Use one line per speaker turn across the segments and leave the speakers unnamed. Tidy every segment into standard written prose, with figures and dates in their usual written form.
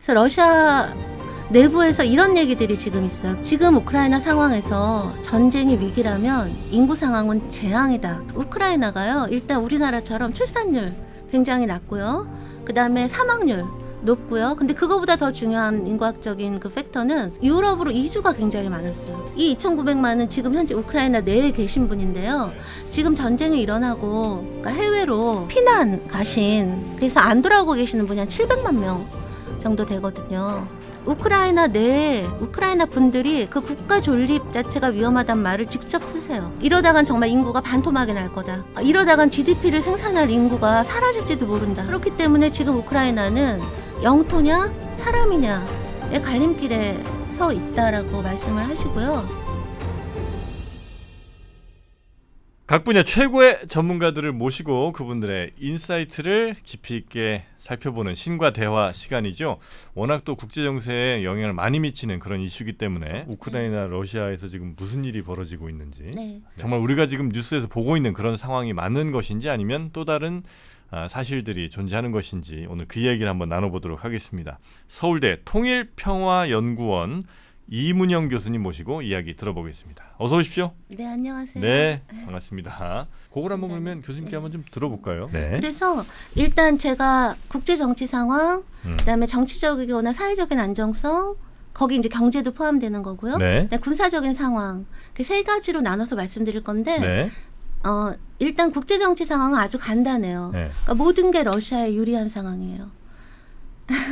그래서 러시아 내부에서 이런 얘기들이 지금 있어요. 지금 우크라이나 상황에서 전쟁이 위기라면 인구 상황은 재앙이다. 우크라이나가요, 일단 우리나라처럼 출산율 굉장히 낮고요. 그 다음에 사망률 높고요. 근데 그거보다 더 중요한 인구학적인 그 팩터는 유럽으로 이주가 굉장히 많았어요. 이 2,900만은 지금 현재 우크라이나 내에 계신 분인데요. 지금 전쟁이 일어나고 그러니까 해외로 피난 가신, 그래서 안 돌아오고 계시는 분이 한 700만 명 정도 되거든요. 우크라이나 내에 우크라이나 분들이 그 국가 존립 자체가 위험하단 말을 직접 쓰세요. 이러다간 정말 인구가 반토막이 날 거다. 이러다간 GDP를 생산할 인구가 사라질지도 모른다. 그렇기 때문에 지금 우크라이나는 영토냐 사람이냐의 갈림길에 서 있다라고 말씀을 하시고요.
각 분야 최고의 전문가들을 모시고 그분들의 인사이트를 깊이 있게 살펴보는 신과 대화 시간이죠. 워낙 또 국제 정세에 영향을 많이 미치는 그런 이슈이기 때문에 우크라이나, 러시아에서 지금 무슨 일이 벌어지고 있는지,
네.
정말 우리가 지금 뉴스에서 보고 있는 그런 상황이 맞는 것인지 아니면 또 다른 사실들이 존재하는 것인지 오늘 그 이야기를 한번 나눠보도록 하겠습니다. 서울대 통일평화연구원 이문영 교수님 모시고 이야기 들어보겠습니다. 어서 오십시오.
네, 안녕하세요.
네, 반갑습니다. 그걸 한번 그러면 교수님께 한번 좀 들어볼까요? 네.
그래서 일단 제가 국제 정치 상황, 그다음에 정치적이거나 사회적인 안정성, 거기 이제 경제도 포함되는 거고요.
네.
그다음에 군사적인 상황, 그 세 가지로 나눠서 말씀드릴 건데,
네.
일단 국제 정치 상황은 아주 간단해요.
네.
그러니까 모든 게 러시아에 유리한 상황이에요.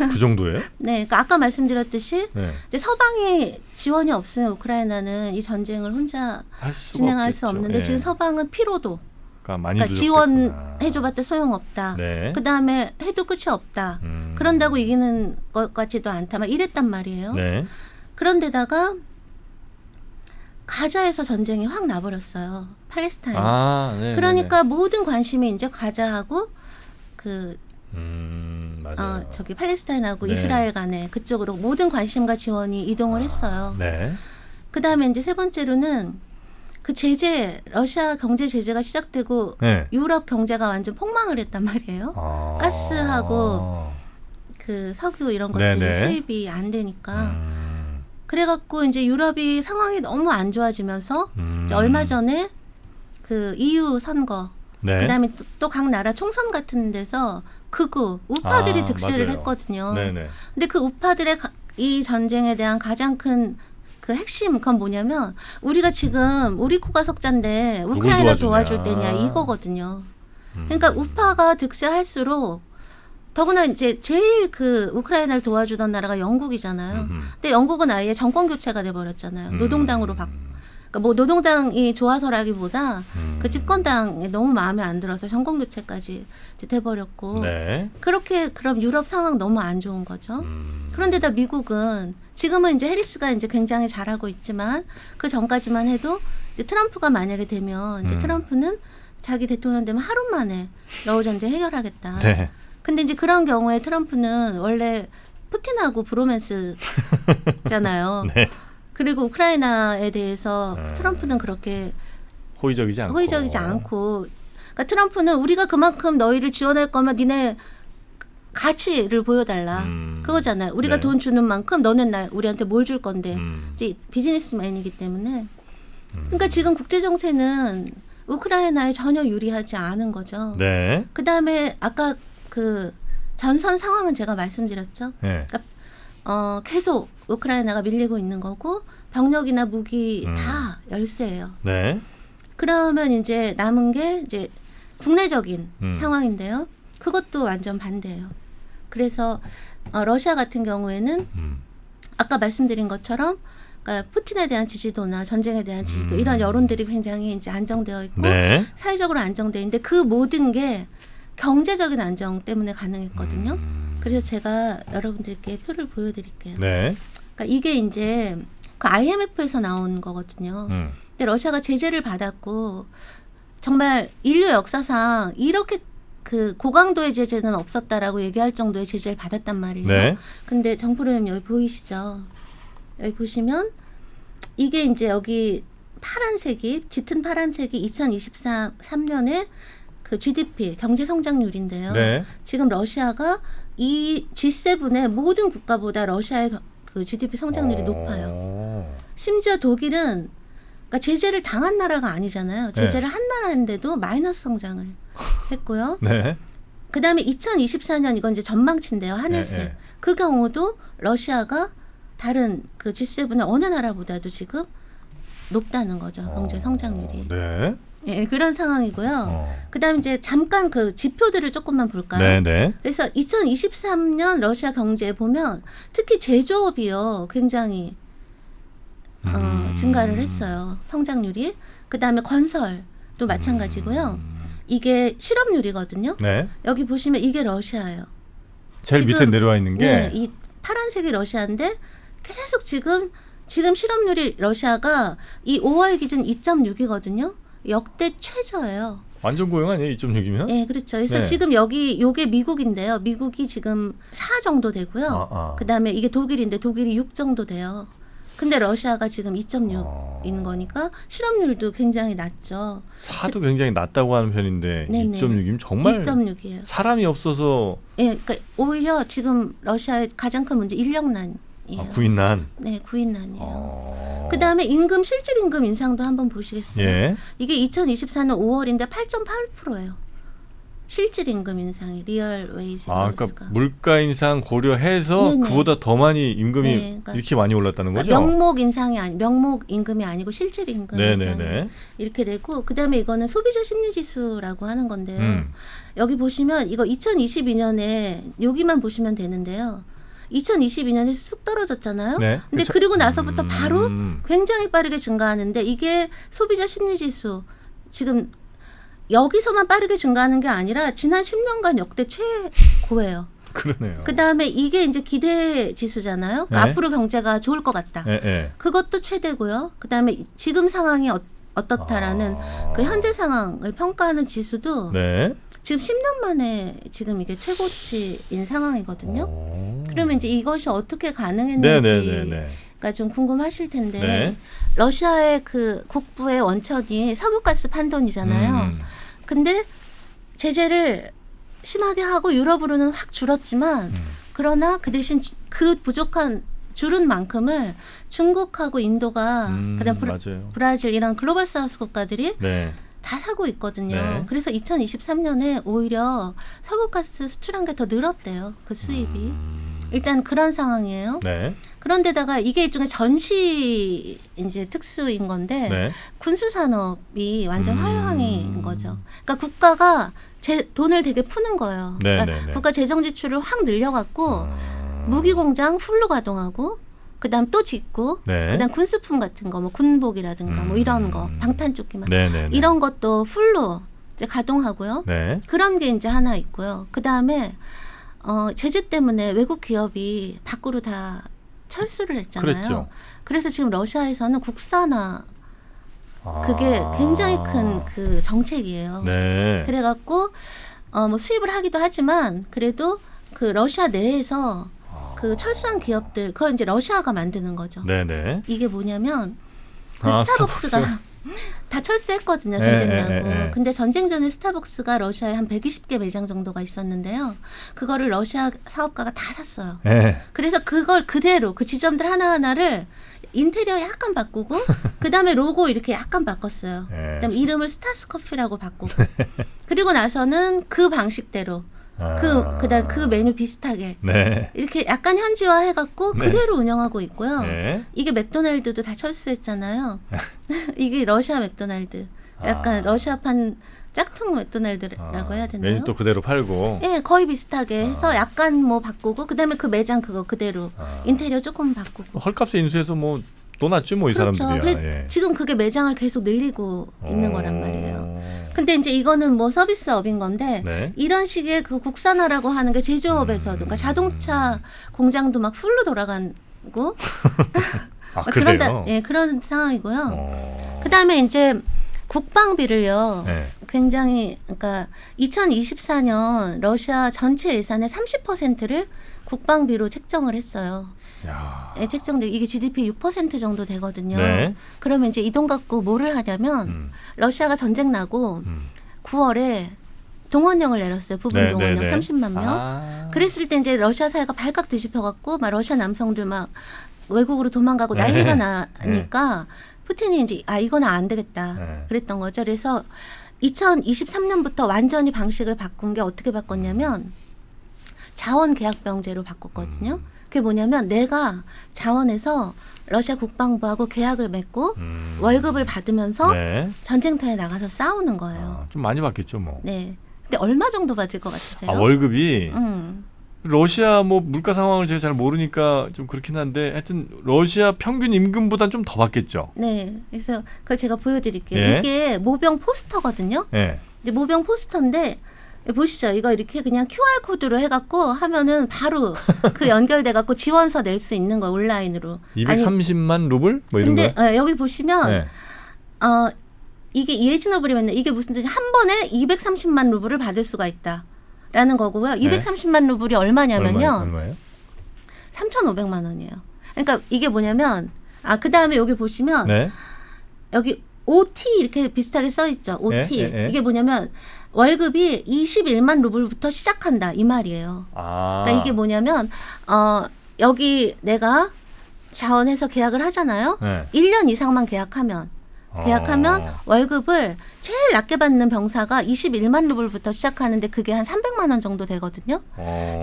그 정도예요?
네, 그러니까 아까 말씀드렸듯이
네.
이제 서방이 지원이 없으면 우크라이나는 이 전쟁을 혼자 진행할 수 없는데, 지금 서방은 피로도,
많이
그러니까 지원해줘봤자 소용없다.
네.
그 다음에 해도 끝이 없다. 그런다고 이기는 것 같지도 않다. 막 이랬단 말이에요.
네.
그런데다가 가자에서 전쟁이 확 나버렸어요. 팔레스타인.
네,
그러니까 모든 관심이 이제 가자하고 그
맞아요.
저기 팔레스타인하고
네.
이스라엘 간에 그쪽으로 모든 관심과 지원이 이동을 했어요.
네.
그 다음에 이제 세 번째로는 그 제재, 러시아 경제 제재가 시작되고
네.
유럽 경제가 완전 폭망을 했단 말이에요. 가스하고 그 석유 이런 것들이
네네.
수입이 안 되니까. 그래갖고 이제 유럽이 상황이 너무 안 좋아지면서 이제 얼마 전에 그 EU 선거,
네.
그다음에 또 각 나라 총선 같은 데서 극우 우파들이 득실을
맞아요.
했거든요.
네네.
근데 그 우파들의 이 전쟁에 대한 가장 큰 그 핵심 그건 뭐냐면, 우리가 지금 우리 코가 석잔데 우크라이나 도와줄 때냐 이거거든요. 그러니까 우파가 득실할수록, 더구나 이제 제일 그 우크라이나를 도와주던 나라가 영국이잖아요. 근데 영국은 아예 정권 교체가 돼버렸잖아요. 노동당으로 그러니까 뭐 노동당이 좋아서라기보다 그 집권당이 너무 마음에 안 들어서 정권 교체까지 이제 돼버렸고.
네.
그렇게 그럼 유럽 상황 너무 안 좋은 거죠. 그런데다 미국은 지금은 이제 해리스가 이제 굉장히 잘하고 있지만 그 전까지만 해도 이제 트럼프가 만약에 되면 이제 트럼프는 자기 대통령 되면 하루 만에 러우 전쟁 해결하겠다.
네.
근데 이제 그런 경우에 트럼프는 원래 푸틴하고 브로맨스잖아요.
네.
그리고 우크라이나에 대해서 트럼프는 그렇게
호의적이지 않고.
그러니까 트럼프는 우리가 그만큼 너희를 지원할 거면 니네 가치를 보여달라. 그거잖아요. 우리가
네.
돈 주는 만큼 너는 우리한테 뭘 줄 건데. 이제 비즈니스맨이기 때문에. 그러니까 지금 국제 정세는 우크라이나에 전혀 유리하지 않은 거죠.
네.
그다음에 아까 그 전선 상황은 제가 말씀드렸죠.
네.
그러니까 계속 우크라이나가 밀리고 있는 거고 병력이나 무기 다 열세예요.
네.
그러면 이제 남은 게 이제 국내적인 상황인데요. 그것도 완전 반대예요. 그래서 러시아 같은 경우에는 아까 말씀드린 것처럼, 그러니까 푸틴에 대한 지지도나 전쟁에 대한 지지도 이런 여론들이 굉장히 이제 안정되어 있고
네.
사회적으로 안정되어 있는데, 그 모든 게 경제적인 안정 때문에 가능했거든요. 그래서 제가 여러분들께 표를 보여드릴게요.
네.
그러니까 이게 이제 그 IMF에서 나온 거거든요. 근데 러시아가 제재를 받았고 정말 인류 역사상 이렇게 그 고강도의 제재는 없었다라고 얘기할 정도의 제재를 받았단 말이에요.
네.
근데 정프로님 여기 보이시죠? 여기 보시면 이게 이제 여기 파란색이, 짙은 파란색이 2023년에 그 GDP 경제 성장률인데요.
네.
지금 러시아가 이 G7의 모든 국가보다 러시아의 그 GDP 성장률이 높아요. 심지어 독일은 그러니까 제재를 당한 나라가 아니잖아요. 제재를 한 나라인데도 마이너스 성장을 했고요.
네.
그다음에 2024년 이건 이제 전망치인데요. 한해세.
네.
그 경우도 러시아가 다른 그 G7의 어느 나라보다도 지금 높다는 거죠. 경제 성장률이.
네.
예, 그런 상황이고요. 그다음에 이제 잠깐 그 지표들을 조금만 볼까요?
네, 네.
그래서 2023년 러시아 경제에 보면 특히 제조업이요. 굉장히 증가를 했어요. 성장률이. 그다음에 건설도 마찬가지고요. 이게 실업률이거든요.
네.
여기 보시면 이게 러시아예요.
제일
지금,
밑에 내려와 있는 게
네, 이 파란색이 러시아인데 계속 지금 실업률이 러시아가 이 5월 기준 2.6이거든요. 역대 최저예요.
완전 고용 아니에요? 2.6이면?
네, 그렇죠. 그래서
네.
지금 요게 미국인데요. 미국이 지금 4 정도 되고요. 그다음에 이게 독일인데 독일이 6 정도 돼요. 근데 러시아가 지금 2.6인 거니까 실업률도 굉장히 낮죠.
4도 굉장히 낮다고 하는 편인데
네네.
2.6이면 정말
2.6이에요.
사람이 없어서
예, 그러니까 오히려 지금 러시아의 가장 큰 문제 인력난이에요.
구인난.
네, 구인난이에요. 그다음에 임금 실질 임금 인상도 한번 보시겠어요?
예.
이게 2024년 5월인데 8.8%예요. 실질 임금 인상이 리얼 웨이지.
그러니까 물가 인상 고려해서
네네.
그보다 더 많이 임금이
네, 그러니까
이렇게 많이 올랐다는 거죠?
명목 인상이 명목 임금이 아니고 실질 임금
네네네.
인상이 이렇게 되고 그다음에 이거는 소비자 심리 지수라고 하는 건데요. 여기 보시면 이거 2022년에 여기만 보시면 되는데요. 2022년에 쑥 떨어졌잖아요.
네.
근데
그쵸.
그리고 나서부터 바로 굉장히 빠르게 증가하는데 이게 소비자 심리 지수 지금 여기서만 빠르게 증가하는 게 아니라 지난 10년간 역대 최고예요.
그러네요.
그다음에 이게 이제 기대 지수잖아요. 그러니까
네.
앞으로 경제가 좋을 것 같다.
예.
그것도 최대고요. 그다음에 지금 상황이 어떻다라는 그 현재 상황을 평가하는 지수도
네.
지금 10년 만에 지금 이게 최고치인 상황이거든요. 그러면 이제 이것이 어떻게 가능했는지가 좀 궁금하실 텐데
네.
러시아의 그 국부의 원천이 석유가스 판돈이잖아요. 근데 제재를 심하게 하고 유럽으로는 확 줄었지만 그러나 그 대신 그 부족한 줄은 만큼을 중국하고 인도가 그다음
맞아요.
브라질 이런 글로벌 사우스 국가들이
네.
다 사고 있거든요.
네.
그래서 2023년에 오히려 석유가스 수출한 게 더 늘었대요. 그 수입이. 일단 그런 상황이에요.
네.
그런데다가 이게 일종의 전시 이제 특수인 건데
네.
군수 산업이 완전 활황인 거죠. 그러니까 국가가 돈을 되게 푸는 거예요.
네,
그러니까
네, 네.
국가 재정 지출을 확 늘려갖고 무기 공장 풀로 가동하고 그다음 또 짓고
네.
그다음 군수품 같은 거 뭐 군복이라든가 뭐 이런 거 방탄조끼만
네.
이런 것도 풀로 이제 가동하고요.
네.
그런 게 이제 하나 있고요. 그다음에 제재 때문에 외국 기업이 밖으로 다 철수를 했잖아요.
그랬죠.
그래서 지금 러시아에서는 국산화 그게 굉장히 큰 그 정책이에요.
네.
그래갖고 뭐 수입을 하기도 하지만 그래도 그 러시아 내에서 그 철수한 기업들 그걸 이제 러시아가 만드는 거죠.
네네.
이게 뭐냐면 그
스타벅스.
스타벅스가 다 철수했거든요. 전쟁
네,
나고.
네, 네.
근데 전쟁 전에 스타벅스가 러시아에 한 120개 매장 정도가 있었는데요. 그거를 러시아 사업가가 다 샀어요.
네.
그래서 그걸 그대로 그 지점들 하나하나를 인테리어 약간 바꾸고 그다음에 로고 이렇게 약간 바꿨어요.
네.
그다음에 이름을 스타스 커피라고 바꾸고 그리고 나서는 그 방식대로 그다음 그 메뉴 비슷하게
네.
이렇게 약간 현지화 해갖고
네.
그대로 운영하고 있고요.
네.
이게 맥도날드도 다 철수했잖아요. 이게 러시아 맥도날드. 약간 러시아판 짝퉁 맥도날드라고 해야 되나요?
메뉴 또 그대로 팔고.
예, 거의 비슷하게 해서 약간 뭐 바꾸고 그다음에 그 매장 그거 그대로 인테리어 조금 바꾸고.
헐값에 인수해서 뭐 또 낫지 뭐 이
그렇죠.
사람들이야.
그래,
예.
지금 그게 매장을 계속 늘리고 있는 거란 말이에요. 근데 이제 이거는 뭐 서비스업인 건데
네.
이런 식의 그 국산화라고 하는 게 제조업에서도 그러니까 자동차 공장도 막 풀로 돌아가고
그래요?
그런 상황이고요. 그다음에 이제 국방비를요.
네.
굉장히 그러니까 2024년 러시아 전체 예산의 30%를 국방비로 책정을 했어요.
야.
책정돼 이게 GDP 6% 정도 되거든요.
네.
그러면 이제 이 돈 갖고 뭐를 하냐면 러시아가 전쟁 나고 9월에 동원령을 내렸어요. 부분
네,
동원령
네, 네.
30만 명. 그랬을 때 이제 러시아 사회가 발칵 뒤집혀갖고 막 러시아 남성들 막 외국으로 도망가고
네.
난리가 나니까 푸틴이 이제 이거는 안 되겠다
네.
그랬던 거죠. 그래서 2023년부터 완전히 방식을 바꾼 게 어떻게 바꿨냐면 자원계약병제로 바꿨거든요. 그게 뭐냐면 내가 자원에서 러시아 국방부하고 계약을 맺고 월급을 받으면서
네.
전쟁터에 나가서 싸우는 거예요.
좀 많이 받겠죠, 뭐.
네. 근데 얼마 정도 받을 것 같으세요?
월급이
음.
러시아 뭐 물가 상황을 제가 잘 모르니까 좀 그렇긴 한데 하여튼 러시아 평균 임금보단 좀 더 받겠죠.
네. 그래서 그걸 제가 보여드릴게요.
예.
이게 모병 포스터거든요.
네.
이제 모병 포스터인데 보시죠. 이거 이렇게 그냥 QR 코드로 해갖고 하면은 바로 그 연결돼갖고 지원서 낼 수 있는 거 온라인으로.
230만 루블 뭐 이런
근데
거요?
여기 보시면
네.
이게 이에즈노블이면 이게 무슨 뜻이 한 번에 230만 루블을 받을 수가 있다라는 거고요. 230만 루블이 얼마냐면요.
얼마예요?
3,500만 원이에요. 그러니까 이게 뭐냐면 그다음에 여기 보시면
네.
여기 OT 이렇게 비슷하게 써 있죠. OT.
예.
이게 뭐냐면 월급이 21만 루블부터 시작한다 이 말이에요. 그러니까 이게 뭐냐면 여기 내가 자원해서 계약을 하잖아요.
네.
1년 이상만 계약하면 월급을 제일 낮게 받는 병사가 21만 루블부터 시작하는데 그게 한 300만 원 정도 되거든요.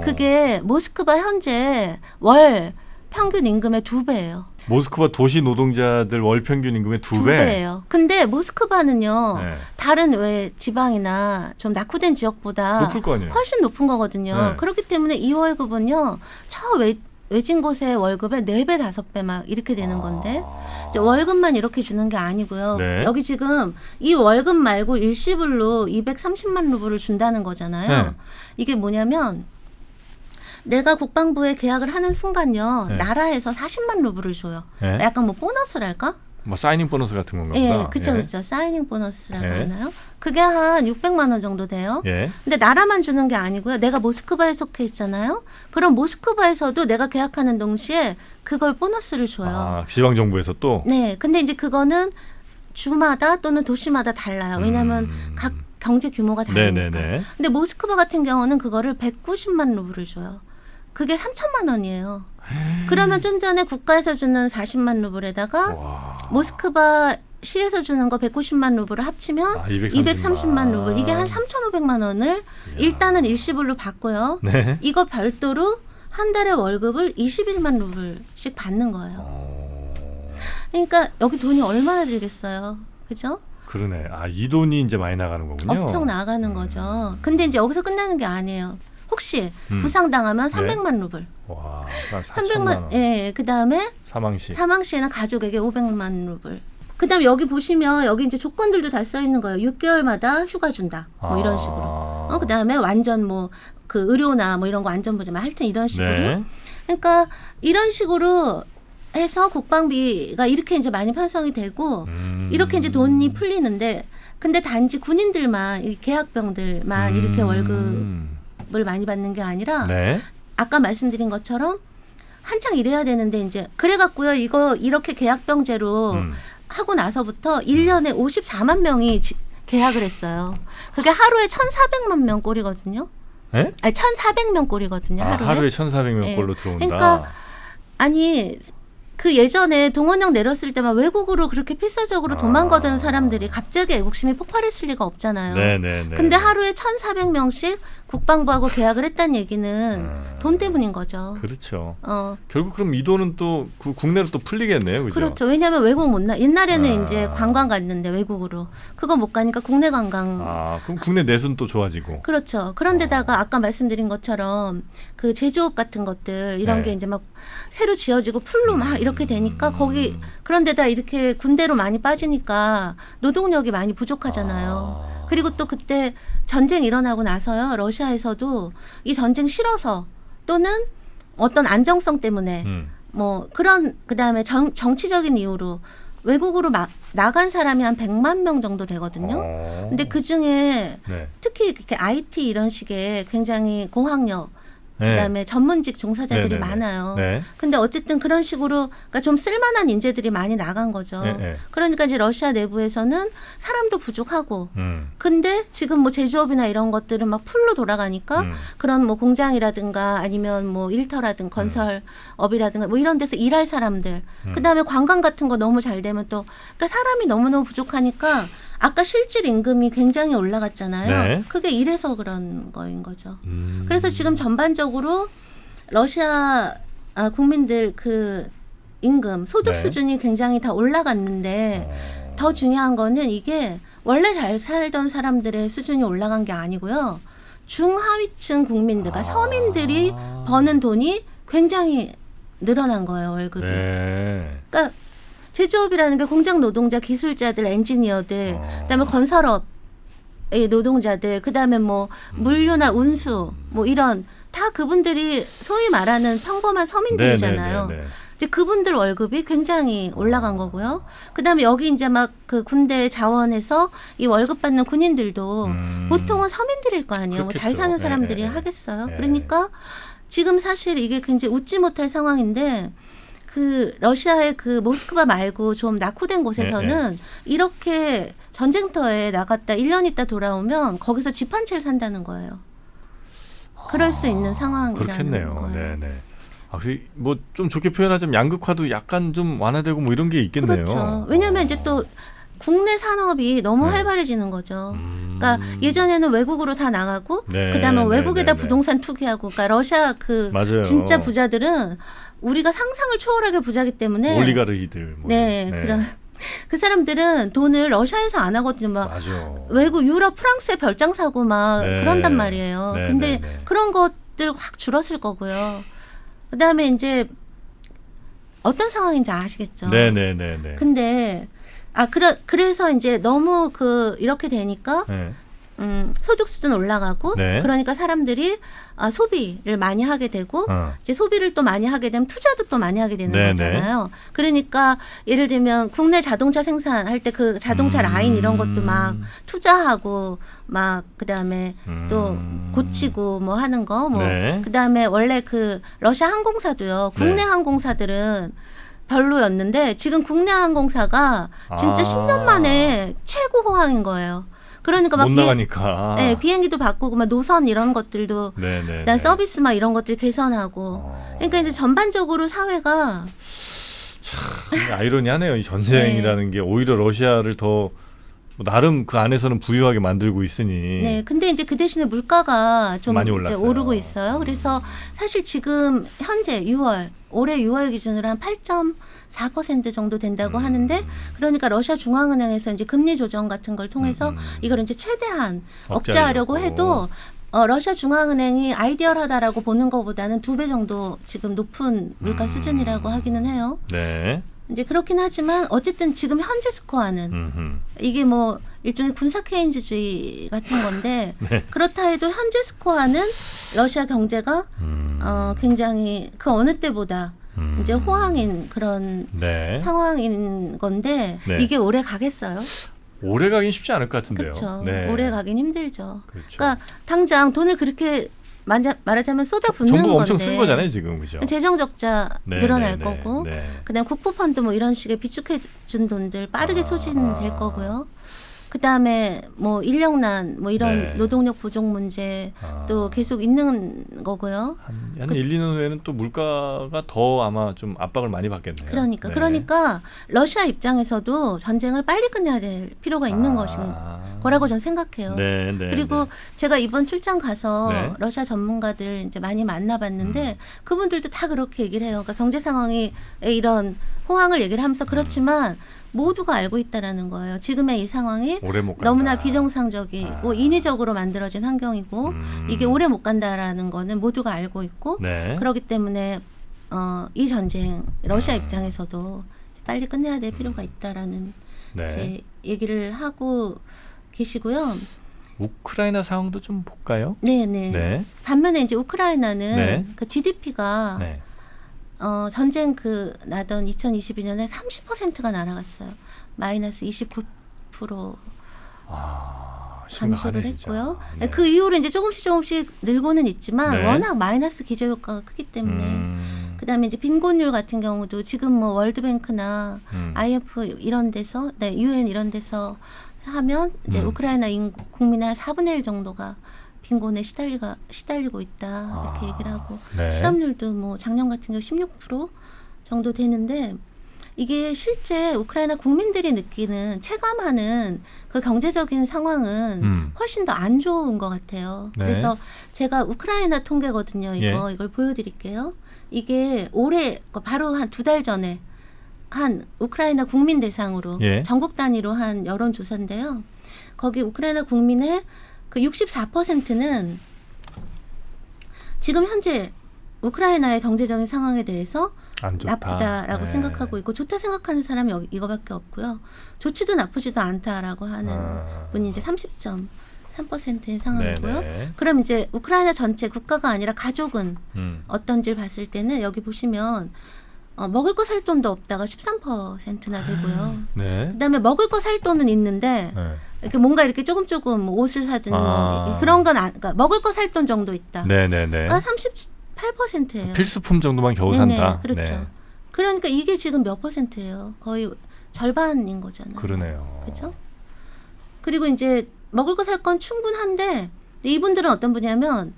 그게 모스크바 현재 월 평균 임금의 2배예요.
모스크바 도시 노동자들 월 평균 임금의 2배.
2배예요. 근데 모스크바는요.
네.
다른 왜 지방이나 좀 낙후된 지역보다
높을 거 아니에요.
훨씬 높은 거거든요.
네.
그렇기 때문에 이 월급은요. 외진 곳의 월급의 4배, 5배 막 이렇게 되는 건데 이제 월급만 이렇게 주는 게 아니고요.
네.
여기 지금 이 월급 말고 일시불로 230만 루블을 준다는 거잖아요.
네.
이게 뭐냐면 내가 국방부에 계약을 하는 순간요.
네.
나라에서 40만 루블을 줘요.
네.
약간 뭐 보너스랄까?
뭐 사이닝 보너스 같은 건가
예,
보다.
그쵸. 사이닝 보너스라고 하나요? 그게 한 600만 원 정도 돼요.
예.
근데 나라만 주는 게 아니고요. 내가 모스크바에 속해 있잖아요. 그럼 모스크바에서도 내가 계약하는 동시에 그걸 보너스를 줘요.
지방 정부에서 또.
네, 근데 이제 그거는 주마다 또는 도시마다 달라요. 왜냐하면 각 경제 규모가 다르니까.
네네네.
근데 모스크바 같은 경우는 그거를 190만 루블을 줘요. 그게 3천만 원이에요. 그러면 좀 전에 국가에서 주는 40만 루블에다가
와.
모스크바 시에서 주는 거 190만 루블을 합치면 230만 루블. 이게 한 3,500만 원을 일단은 일시불로 받고요.
네.
이거 별도로 한 달에 월급을 21만 루블씩 받는 거예요. 그러니까 여기 돈이 얼마나 들겠어요. 그죠?
그러네. 이 돈이 이제 많이 나가는 거군요.
엄청 나가는 거죠. 근데 이제 여기서 끝나는 게 아니에요. 혹시 부상당하면 300만 루블.
와, 4천만
300만.
원.
예. 그다음에
사망 시.
사망 시에는 가족에게 500만 루블. 그다음 여기 보시면 여기 이제 조건들도 다 써 있는 거예요. 6개월마다 휴가 준다. 뭐 이런 식으로. 그다음에 완전 뭐 그 의료나 뭐 이런 거 안전보장만 하여튼 이런 식으로.
네.
그러니까 이런 식으로 해서 국방비가 이렇게 이제 많이 편성이 되고 이렇게 이제 돈이 풀리는데 근데 단지 군인들만 이 계약병들만 이렇게 월급을 많이 받는 게 아니라
네.
아까 말씀드린 것처럼 한창 일해야 되는데 이제 그래갖고요. 이거 이렇게 계약병제로 하고 나서부터 1년에 54만 명이 계약을 했어요. 그게 하루에 1,400만 명 꼴이거든요.
네?
아니 1,400명 꼴이거든요. 하루에
1,400명 꼴로
네.
들어온다.
그러니까 아니 그 예전에 동원령 내렸을 때만 외국으로 그렇게 필사적으로 도망가던 사람들이 갑자기 애국심이 폭발했을 리가 없잖아요.
네네네.
근데 하루에 1,400명씩 국방부하고 계약을 했다는 얘기는 돈 때문인 거죠.
그렇죠. 결국 그럼 이 돈은 또 국내로 또 풀리겠네요. 그죠?
그렇죠. 왜냐하면 외국 못 나. 옛날에는 이제 관광 갔는데 외국으로 그거 못 가니까 국내 관광.
그럼 국내 내수는 또 좋아지고.
그렇죠. 그런데다가 아까 말씀드린 것처럼 그 제조업 같은 것들 이런 게 이제 막 새로 지어지고 풀로 막 이렇게 되니까 거기 그런데다 이렇게 군대로 많이 빠지니까 노동력이 많이 부족하잖아요. 그리고 또 그때 전쟁 일어나고 나서요. 러시아에서도 이 전쟁 싫어서 또는 어떤 안정성 때문에 뭐 그런 그다음에 정치적인 이유로 외국으로 나간 사람이 한 100만 명 정도 되거든요. 근데 그중에 특히 이렇게 IT 이런 식의 굉장히 고학력 그다음에 전문직 종사자들이
네네네.
많아요.
네.
근데 어쨌든 그런 식으로 그러니까 좀 쓸만한 인재들이 많이 나간 거죠. 그러니까 이제 러시아 내부에서는 사람도 부족하고 근데 지금 뭐 제조업이나 이런 것들은 막 풀로 돌아가니까 그런 뭐 공장이라든가 아니면 뭐 일터라든가 건설업이라든가 뭐 이런 데서 일할 사람들 그다음에 관광 같은 거 너무 잘 되면 또 그러니까 사람이 너무너무 부족하니까 아까 실질 임금이 굉장히 올라갔잖아요.
네.
그게 이래서 그런 거인 거죠. 그래서 지금 전반적으로 러시아 국민들 그 임금, 소득
네.
수준이 굉장히 다 올라갔는데 더 중요한 거는 이게 원래 잘 살던 사람들의 수준이 올라간 게 아니고요. 중하위층 국민들, 그러니까 서민들이 버는 돈이 굉장히 늘어난 거예요, 월급이.
네.
그러니까 제조업이라는 게 공장 노동자, 기술자들, 엔지니어들, 그다음에 건설업의 노동자들, 그다음에 뭐 물류나 운수, 뭐 이런 다 그분들이 소위 말하는 평범한 서민들이잖아요.
네.
이제 그분들 월급이 굉장히 올라간 거고요. 그다음에 여기 이제 막 그 군대 자원에서 이 월급 받는 군인들도 보통은 서민들일 거 아니에요. 뭐 잘 사는 사람들이 하겠어요. 그러니까 지금 사실 이게 굉장히 웃지 못할 상황인데. 그 러시아의 그 모스크바 말고 좀 낙후된 곳에서는 이렇게 전쟁터에 나갔다 1년 있다 돌아오면 거기서 집 한 채를 산다는 거예요. 그럴 수 있는 상황이라는
그렇겠네요.
거예요.
네네. 뭐 좀 좋게 표현하자면 양극화도 약간 좀 완화되고 뭐 이런 게 있겠네요.
그렇죠. 왜냐하면 이제 또 국내 산업이 너무 활발해지는 거죠. 그러니까 예전에는 외국으로 다 나가고 그다음에 외국에다 부동산 투기하고 그러니까 러시아 그
맞아요.
진짜 부자들은 우리가 상상을 초월하게 부자기 때문에
올리가르히들 뭐
그런 그 사람들은 돈을 러시아에서 안 하거든요. 막
맞아.
외국 유럽 프랑스에 별장 사고 막 그런단 말이에요. 근데 그런 것들 확 줄었을 거고요. 그다음에 이제 어떤 상황인지 아시겠죠?
네네네.
근데 그래서 이제 너무 이렇게 되니까 소득 수준 올라가고 그러니까 사람들이 소비를 많이 하게 되고 이제 소비를 또 많이 하게 되면 투자도 또 많이 하게 되는 거잖아요. 그러니까 예를 들면 국내 자동차 생산할 때 그 자동차 라인 이런 것도 막 투자하고 막 그다음에 또 고치고 뭐 하는 거 뭐 그다음에 원래 그 러시아 항공사도요. 국내 항공사들은 별로였는데 지금 국내 항공사가 진짜 10년 만에 최고 호황인 거예요. 그러니까 막
못 나가니까.
비행기도 바꾸고 막 노선 이런 것들도 그다음 서비스 막 이런 것들 개선하고. 그러니까 이제 전반적으로 사회가
참 아이러니하네요. 이 전쟁이라는 게 오히려 러시아를 더 나름 그 안에서는 부유하게 만들고 있으니.
근데 이제 그 대신에 물가가 좀
많이
이제
올랐어요.
오르고 있어요. 그래서 사실 지금 현재 올해 6월 기준으로 한 8.4% 정도 된다고 하는데 그러니까 러시아 중앙은행에서 이제 금리 조정 같은 걸 통해서 이걸 이제 최대한 억제하려고 해도 러시아 중앙은행이 아이디얼하다라고 보는 것보다는 2배 정도 지금 높은 물가 수준이라고 하기는 해요. 이제 그렇긴 하지만 어쨌든 지금 현재 스코어는 이게 뭐 일종의 군사 케인즈주의 같은 건데 그렇다 해도 현재 스코어는 러시아 경제가 굉장히 그 어느 때보다 이제 호황인 그런 상황인 건데 이게 오래 가겠어요?
오래 가긴 쉽지 않을 것 같은데요.
그렇죠. 오래 가긴 힘들죠. 그러니까 당장 돈을 그렇게 말하자면 쏟아붓는
정부가
건데
엄청 쓴 거잖아요 지금. 그죠?
재정 적자 늘어날 거고 그다음 국부펀드 뭐 이런 식의 비축해준 돈들 빠르게 소진될 거고요. 그다음에 뭐 인력난 뭐 이런 노동력 부족 문제 또 계속 있는 거고요.
한 1, 2년 후에는 또 물가가 더 아마 좀 압박을 많이 받겠네요.
그러니까 러시아 입장에서도 전쟁을 빨리 끝내야 될 필요가 있는 것인 거라고 저는 생각해요. 그리고 제가 이번 출장 가서 러시아 전문가들 이제 많이 만나봤는데 그분들도 다 그렇게 얘기를 해요. 그러니까 경제 상황이 이런 호황을 얘기를 하면서 그렇지만 모두가 알고 있다라는 거예요. 지금의 이 상황이 너무나 비정상적이고 인위적으로 만들어진 환경이고 이게 오래 못 간다라는 거는 모두가 알고 있고 그렇기 때문에 이 전쟁 러시아 입장에서도 빨리 끝내야 될 필요가 있다라는 이제 얘기를 하고 계시고요.
우크라이나 상황도 좀 볼까요?
반면에 이제 우크라이나는 그 GDP가 전쟁 나던 2022년에 30%가 날아갔어요. 마이너스 29%. 감소를
심각하네,
했고요.
네.
그 이후로 이제 조금씩 늘고는 있지만
네.
워낙 마이너스 기저 효과가 크기 때문에 그다음에 이제 빈곤율 같은 경우도 지금 뭐 월드뱅크나 IF 이런 데서, 네, UN 이런 데서 하면 이제 우크라이나 인구 국민의 한 4분의 1 정도가 빈곤에 시달리고 있다 이렇게 얘기를 하고
네.
실업률도 뭐 작년 같은 경우 16% 정도 되는데 이게 실제 우크라이나 국민들이 느끼는 체감하는 그 경제적인 상황은 훨씬 더 안 좋은 것 같아요.
네.
그래서 제가 우크라이나 통계거든요. 이걸 보여드릴게요. 이게 올해 바로 한 2달 전에 한 우크라이나 국민 대상으로
예.
전국 단위로 한 여론조사인데요. 거기 우크라이나 국민의 그 64%는 지금 현재 우크라이나의 경제적인 상황에 대해서
안 좋다.
나쁘다라고
네.
생각하고 있고 좋다 생각하는 사람이 이거밖에 없고요. 좋지도 나쁘지도 않다라고 하는 분이 이제 30.3%인 상황이고요.
네네.
그럼 이제 우크라이나 전체 국가가 아니라 가족은 어떤지를 봤을 때는 여기 보시면 먹을 거 살 돈도 없다가 13%나 되고요.
네.
그다음에 먹을 거 살 돈은 있는데
네.
이렇게 뭔가 이렇게 조금 뭐 옷을 사든 뭐 그런 건 그러니까 먹을 거 살 돈 정도 있다.
네네네.
38%예요.
필수품 정도만 겨우 산다.
그렇죠.
네.
그러니까 이게 지금 몇 %예요? 거의 절반인 거잖아요.
그러네요.
그렇죠? 그리고 이제 먹을 거 살 건 충분한데 이분들은 어떤 분이냐면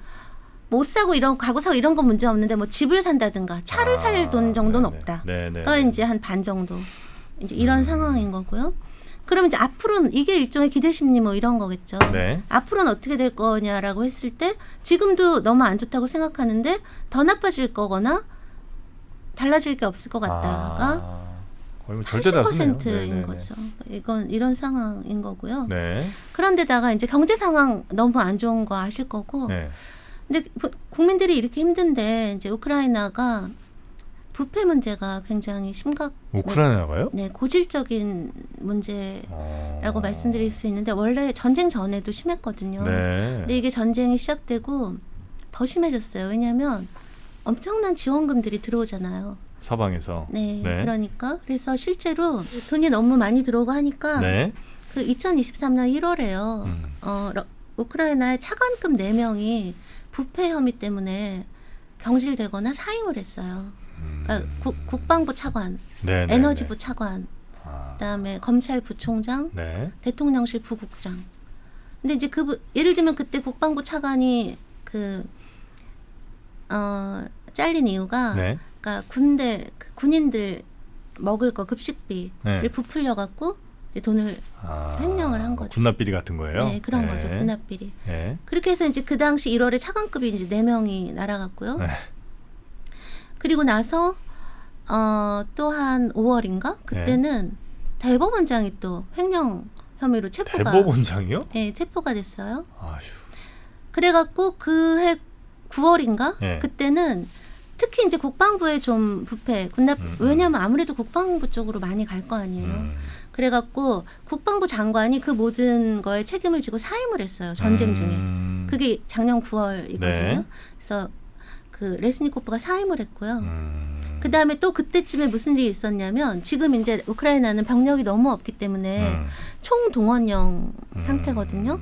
옷 사고 이런 가구 사고 이런 건 문제 없는데 뭐 집을 산다든가 차를 살 돈 정도는
네네.
없다.
네네.
그러니까 이제 한 반 정도 이제 이런 상황인 거고요. 그럼 이제 앞으로는 이게 일종의 기대 심리 뭐 이런 거겠죠.
네.
앞으로는 어떻게 될 거냐라고 했을 때 지금도 너무 안 좋다고 생각하는데 더 나빠질 거거나 달라질 게 없을 것 같다가
거의 뭐 절대 다수네요.
80%인 거죠. 이건 이런 상황인 거고요.
네.
그런데다가 이제 경제 상황 너무 안 좋은 거 아실 거고.
네.
근데 국민들이 이렇게 힘든데 이제 우크라이나가 부패 문제가 굉장히
우크라이나가요?
네, 고질적인 문제라고 말씀드릴 수 있는데 원래 전쟁 전에도 심했거든요.
네.
근데 이게 전쟁이 시작되고 더 심해졌어요. 왜냐하면 엄청난 지원금들이 들어오잖아요.
서방에서.
네,
네.
그러니까 그래서 실제로 돈이 너무 많이 들어오고 하니까
네.
그 2023년 1월에요. 우크라이나의 차관급 4명이 부패 혐의 때문에 경질되거나 사임을 했어요. 그러니까 국방부 차관,
네, 네,
에너지부
네.
차관, 그다음에 검찰부총장,
네.
대통령실 부국장. 근데 이제 예를 들면 그때 국방부 차관이 잘린 이유가
네.
그러니까 군인들 먹을 거 급식비를
네.
부풀려 갖고 돈을 횡령을 한 거죠.
군납비리 같은 거예요?
네, 그런 거죠. 군납비리.
네.
그렇게 해서 이제 그 당시 1월에 차관급이 이제 4명이 날아갔고요.
네.
그리고 나서 또 한 5월인가 그때는 대법원장이 또 횡령 혐의로 체포가
대법원장이요?
네, 체포가 됐어요.
아휴.
그래갖고 그해 9월인가
네.
그때는 특히 이제 국방부의 좀 부패 왜냐하면 아무래도 국방부 쪽으로 많이 갈 거 아니에요. 그래갖고 국방부 장관이 그 모든 거에 책임을 지고 사임을 했어요. 전쟁 중에. 그게 작년 9월이거든요.
네.
그래서 그 레스니코프가 사임을 했고요. 그 다음에 또 그때쯤에 무슨 일이 있었냐면 지금 이제 우크라이나는 병력이 너무 없기 때문에 총동원령 상태거든요.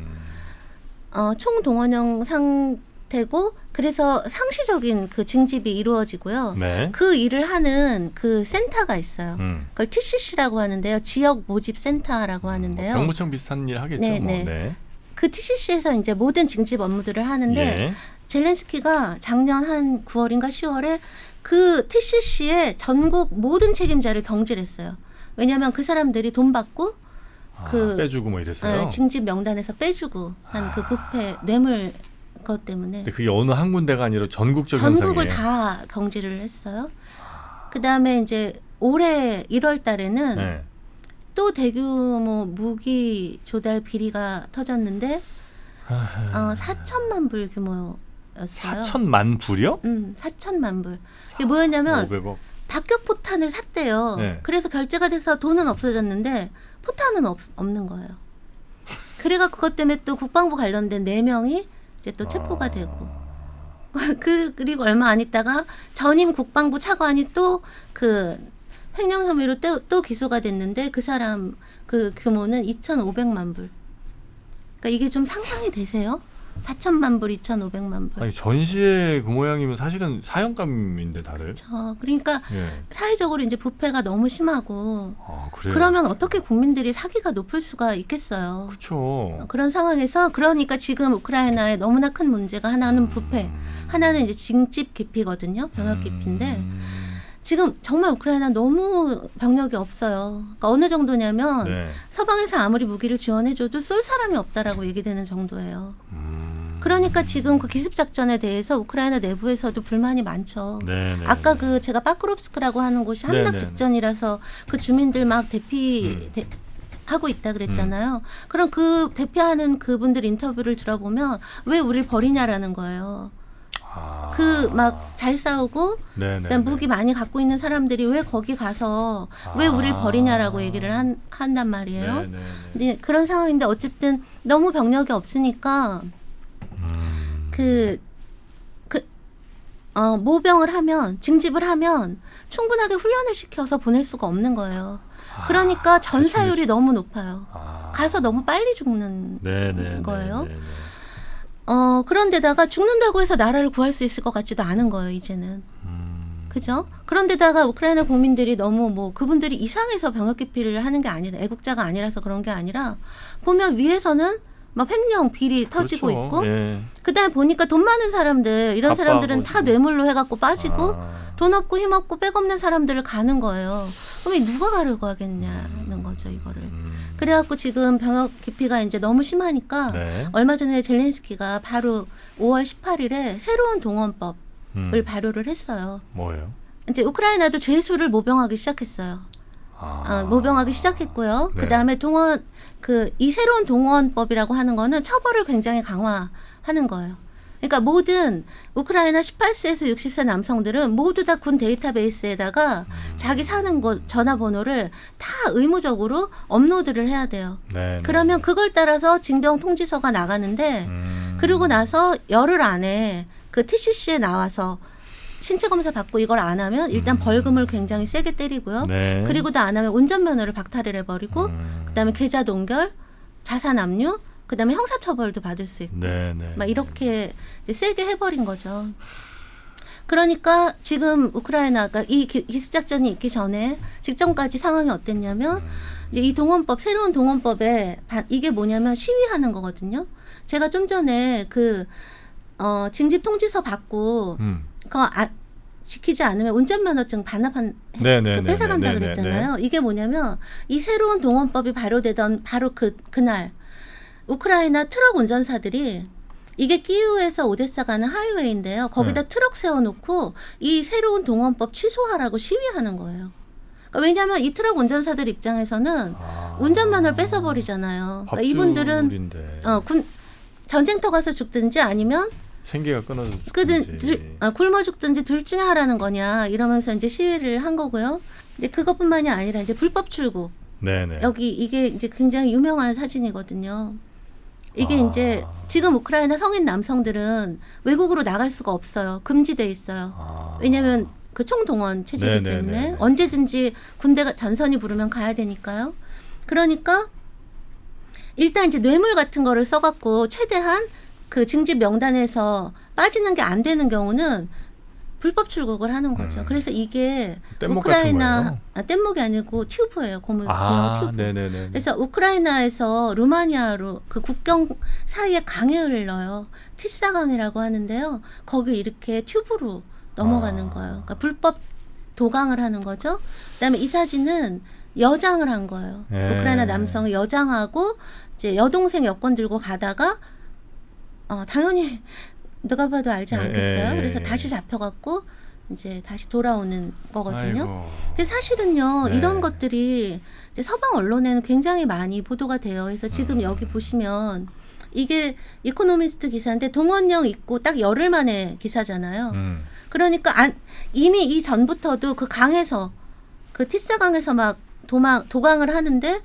총동원령 상태고 그래서 상시적인 그 징집이 이루어지고요.
네.
그 일을 하는 그 센터가 있어요. 그걸 TCC라고 하는데요. 지역 모집 센터라고 하는데요.
병무청 비슷한 일 하겠죠.
네,
뭐.
네.
네.
그 TCC에서 이제 모든 징집 업무들을 하는데
예.
젤렌스키가 작년 한 9월인가 10월에 그 TCC의 전국 모든 책임자를 경질했어요. 왜냐하면 그 사람들이 돈 받고
빼주고 뭐 이랬어요.
징집 명단에서 빼주고 한 그 부패 뇌물 것 때문에.
근데 그게 어느 한 군데가 아니라 전국적
전국을
현상이에요.
다 경질을 했어요. 그 다음에 이제 올해 1월 달에는
네.
또 대규모 무기 조달 비리가 터졌는데 4천만 불 규모였어요.
4천만 불이요?
4천만 불. 이게 뭐였냐면
500억.
박격 포탄을 샀대요.
네.
그래서 결제가 돼서 돈은 없어졌는데 포탄은 없는 거예요. 그래가 그것 때문에 또 국방부 관련된 4명이 이제 또 체포가 되고 그리고 얼마 안 있다가 전임 국방부 차관이 또 그 횡령 혐의로 또 기소가 됐는데 그 사람 그 규모는 2,500만 불. 그러니까 이게 좀 상상이 되세요? 4천만 불, 2,500만 불.
아니 전시회 그 모양이면 사실은 사형감인데 다들.
그렇죠. 그러니까
예.
사회적으로 이제 부패가 너무 심하고
그래요.
그러면 어떻게 국민들이 사기가 높을 수가 있겠어요.
그렇죠.
그런 상황에서 그러니까 지금 우크라이나에 너무나 큰 문제가 하나는 부패, 하나는 이제 징집 기피거든요. 병역 기피인데 지금 정말 우크라이나 너무 병력이 없어요. 그러니까 어느 정도냐면
네.
서방에서 아무리 무기를 지원해줘도 쏠 사람이 없다라고 얘기되는 정도예요. 그러니까 지금 그 기습작전에 대해서 우크라이나 내부에서도 불만이 많죠.
네네.
아까 그 제가 파크롭스크라고 하는 곳이 함락
네네네.
직전이라서 그 주민들 막 하고 있다 그랬잖아요. 그럼 그 대피하는 그분들 인터뷰를 들어보면 왜 우리를 버리냐라는 거예요. 그 막 잘 싸우고 그다음 무기 많이 갖고 있는 사람들이 왜 거기 가서 왜 우리를 버리냐라고 얘기를 한단 말이에요.
네네네.
이제 그런 상황인데 어쨌든 너무 병력이 없으니까 모병을 하면 징집을 하면 충분하게 훈련을 시켜서 보낼 수가 없는 거예요. 그러니까 전사율이 너무 높아요. 가서 너무 빨리 죽는 거예요. 그런데다가 죽는다고 해서 나라를 구할 수 있을 것 같지도 않은 거예요, 이제는. 그죠? 그런데다가 우크라이나 국민들이 너무 뭐 그분들이 이상해서 병역 기피를 하는 게 아니다. 애국자가 아니라서 그런 게 아니라 보면 위에서는 막 횡령 비리 터지고
그렇죠.
있고
예.
그다음에 보니까 돈 많은 사람들 이런 사람들은 다 뇌물로 해갖고 빠지고 돈 없고 힘 없고 백 없는 사람들을 가는 거예요. 그럼 누가 가려고 하겠냐는 거죠, 이거를. 그래갖고 지금 병역 기피가 이제 너무 심하니까
네.
얼마 전에 젤렌스키가 바로 5월 18일에 새로운 동원법을 발효를 했어요.
뭐예요?
이제 우크라이나도 죄수를 모병하기 시작했어요. 모병하기 시작했고요.
네.
그다음에 이 새로운 동원법이라고 하는 거는 처벌을 굉장히 강화하는 거예요. 그러니까 모든 우크라이나 18세에서 60세 남성들은 모두 다 군 데이터베이스에다가 자기 사는 곳 전화번호를 다 의무적으로 업로드를 해야 돼요. 그러면 그걸 따라서 징병 통지서가 나가는데 그러고 나서 열흘 안에 그 TCC에 나와서 신체 검사 받고 이걸 안 하면 일단 벌금을 굉장히 세게 때리고요.
네.
그리고도 안 하면 운전면허를 박탈을 해버리고 그다음에 계좌 동결, 자산 압류, 그다음에 형사처벌도 받을 수 있고 막 이렇게 이제 세게 해버린 거죠. 그러니까 지금 우크라이나가 이 기습작전이 있기 전에 직전까지 상황이 어땠냐면 이제 이 동원법 새로운 동원법에 이게 뭐냐면 시위하는 거거든요. 제가 좀 전에 징집 통지서 받고 지키지 않으면 운전면허증 뺏어간다 그랬잖아요. 이게 뭐냐면 이 새로운 동원법이 발효되던 바로 그날 우크라이나 트럭 운전사들이 이게 키이우에서 오데사 가는 하이웨이인데요. 거기다 트럭 세워놓고 이 새로운 동원법 취소하라고 시위하는 거예요. 그러니까 왜냐하면 이 트럭 운전사들 입장에서는 운전면허를 뺏어버리잖아요. 그러니까 이분들은 전쟁터 가서 죽든지 아니면
생계가 끊어져 죽든지
굶어 죽든지 둘 중에 하라는 거냐 이러면서 이제 시위를 한 거고요. 근데 그것뿐만이 아니라 이제 불법 출국. 여기 이게 이제 굉장히 유명한 사진이거든요. 이게 이제 지금 우크라이나 성인 남성들은 외국으로 나갈 수가 없어요. 금지돼 있어요. 왜냐하면 그 총동원 체제이기 때문에 언제든지 군대가 전선이 부르면 가야 되니까요. 그러니까 일단 이제 뇌물 같은 거를 써갖고 최대한 그 징집 명단에서 빠지는 게 안 되는 경우는 불법 출국을 하는 거죠. 그래서 이게
뗏목
우크라이나 뗏목이 아니고 튜브예요. 고무 튜브. 그래서 우크라이나에서 루마니아로 그 국경 사이에 강이 흘러요. 티사강이라고 하는데요. 거기 이렇게 튜브로 넘어가는 거예요. 그러니까 불법 도강을 하는 거죠. 그다음에 이 사진은 여장을 한 거예요. 우크라이나 남성이 여장하고 이제 여동생 여권 들고 가다가 당연히 누가 봐도 알지 않겠어요. 그래서 다시 잡혀갖고 이제 다시 돌아오는 거거든요. 근데 사실은요 이런 것들이 이제 서방 언론에는 굉장히 많이 보도가 돼요. 그래서 지금 여기 보시면 이게 이코노미스트 기사인데 동원령 있고 딱 열흘 만에 기사잖아요. 그러니까 이미 이 전부터도 그 강에서 그 티사강에서 막 도강을 하는데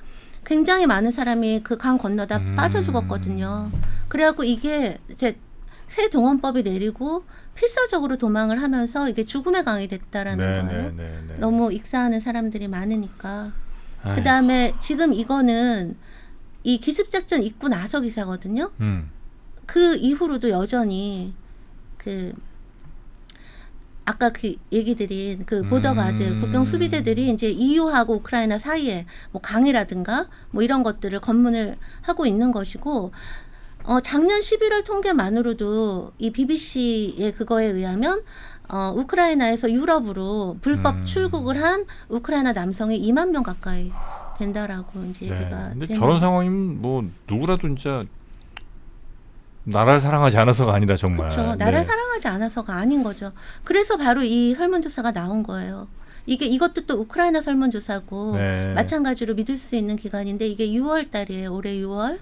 굉장히 많은 사람이 그 강 건너다 빠져 죽었거든요. 그래갖고 이게 이제 새 동원법이 내리고 필사적으로 도망을 하면서 이게 죽음의 강이 됐다라는 거예요. 너무 익사하는 사람들이 많으니까. 그다음에 지금 이거는 이 기습작전 있고 나서 기사거든요.
음.
그 이후로도 여전히 그 아까 그 얘기 드린 그 보더가드 국경 수비대들이 이제 EU하고 우크라이나 사이에 뭐 강이라든가 뭐 이런 것들을 검문을 하고 있는 것이고 작년 11월 통계만으로도 이 BBC의 그거에 의하면 우크라이나에서 유럽으로 불법 출국을 한 우크라이나 남성이 2만 명 가까이 된다라고 이제 얘기가
근데
되는.
저런 상황이면 뭐 누구라도 진짜 나라를 사랑하지 않아서가 아니다 정말.
그렇죠. 나라를 사랑하지 않아서가 아닌 거죠. 그래서 바로 이 설문조사가 나온 거예요. 이것도 또 우크라이나 설문조사고
네.
마찬가지로 믿을 수 있는 기간인데 이게 6월 달이에요. 올해 6월.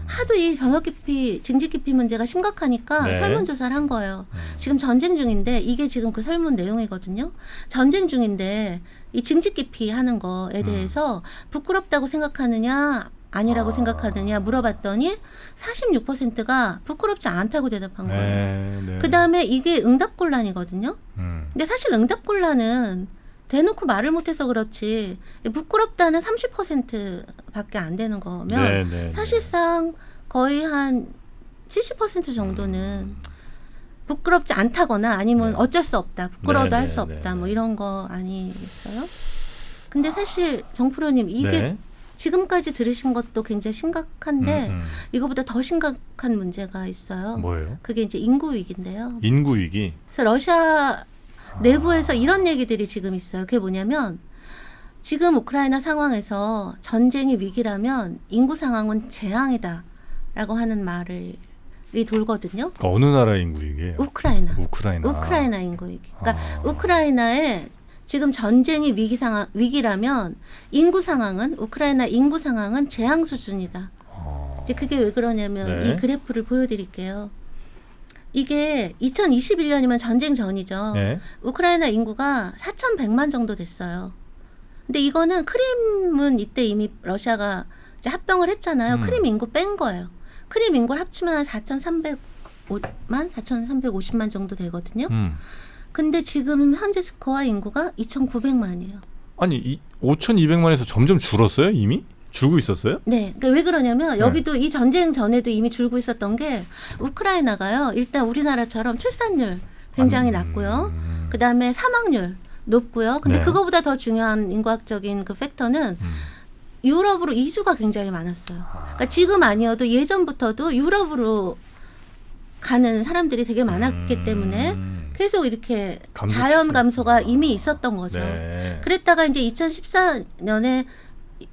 하도 이 병역 기피, 징집 기피 문제가 심각하니까
네.
설문조사를 한 거예요. 지금 전쟁 중인데 이게 지금 그 설문 내용이거든요. 전쟁 중인데 이 징집 기피 하는 거에 대해서 부끄럽다고 생각하느냐 아니라고 생각하느냐 물어봤더니 46%가 부끄럽지 않다고 대답한 거예요.
네.
그 다음에 이게 응답곤란이거든요. 근데 사실 응답곤란은 대놓고 말을 못해서 그렇지 부끄럽다는 30%밖에 안 되는 거면
네.
사실상 거의 한 70% 정도는 부끄럽지 않다거나 아니면 어쩔 수 없다. 부끄러워도 할 수 없다. 뭐 이런 거 아니겠어요? 근데 사실 정프로님 이게
네.
지금까지 들으신 것도 굉장히 심각한데 이거보다 더 심각한 문제가 있어요.
뭐예요?
그게 이제 인구 위기인데요.
인구 위기.
그래서 러시아 내부에서 이런 얘기들이 지금 있어요. 그게 뭐냐면 지금 우크라이나 상황에서 전쟁이 위기라면 인구 상황은 재앙이다라고 하는 말이 돌거든요.
그러니까 어느 나라 인구 위기예요?
우크라이나 인구 위기. 그러니까 우크라이나에 지금 전쟁이 위기라면 인구 상황은 우크라이나 인구 상황은 재앙 수준이다. 이제 그게 왜 그러냐면
네.
이 그래프를 보여드릴게요. 이게 2021년이면 전쟁 전이죠.
네.
우크라이나 인구가 4,100만 정도 됐어요. 근데 이거는 크림은 이때 이미 러시아가 이제 합병을 했잖아요. 크림 인구 뺀 거예요. 크림 인구를 합치면 한 4,350만 정도 되거든요. 근데 지금 현재 스코어 인구가 2,900만이에요.
아니 5,200만에서 점점 줄었어요 이미? 줄고 있었어요?
네. 그러니까 왜 그러냐면 여기도 이 전쟁 전에도 이미 줄고 있었던 게 우크라이나가요. 일단 우리나라처럼 출산율 굉장히 낮고요. 그다음에 사망률 높고요. 근데
네.
그거보다 더 중요한 인과학적인 그 팩터는 유럽으로 이주가 굉장히 많았어요. 그러니까 지금 아니어도 예전부터도 유럽으로 가는 사람들이 되게 많았기 때문에 계속 이렇게 자연 감소가 이미 있었던 거죠.
네.
그랬다가 이제 2014년에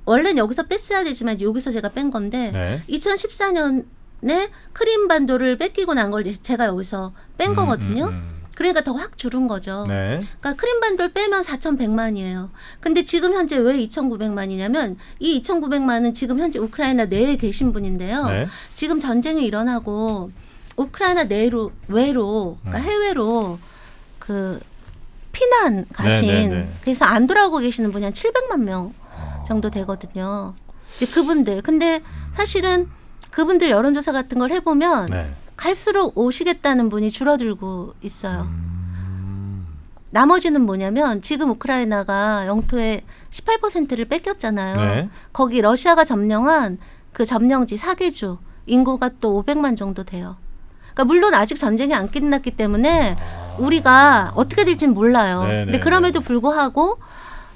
원래는 여기서 뺐어야 되지만 이제 여기서 제가 뺀 건데
네.
2014년에 크림 반도를 뺏기고 난 걸 제가 여기서 뺀 거거든요. 그러니까 더 확 줄은 거죠.
네.
그러니까 크림 반도를 빼면 4,100만이에요. 근데 지금 현재 왜 2,900만이냐면 이 2,900만은 지금 현재 우크라이나 내에 계신 분인데요.
네.
지금 전쟁이 일어나고 우크라이나 외로 그러니까 해외로 그 피난 가신
네.
그래서 안 돌아오고 계시는 분이 한 700만 명 정도 되거든요. 이제 그분들. 근데 사실은 그분들 여론조사 같은 걸 해보면
네.
갈수록 오시겠다는 분이 줄어들고 있어요. 나머지는 뭐냐면 지금 우크라이나가 영토의 18%를 뺏겼잖아요.
네.
거기 러시아가 점령한 그 점령지 4개주 인구가 또 500만 정도 돼요. 그러니까 물론 아직 전쟁이 안 끝났기 때문에 우리가 어떻게 될지는 몰라요. 근데 그럼에도 불구하고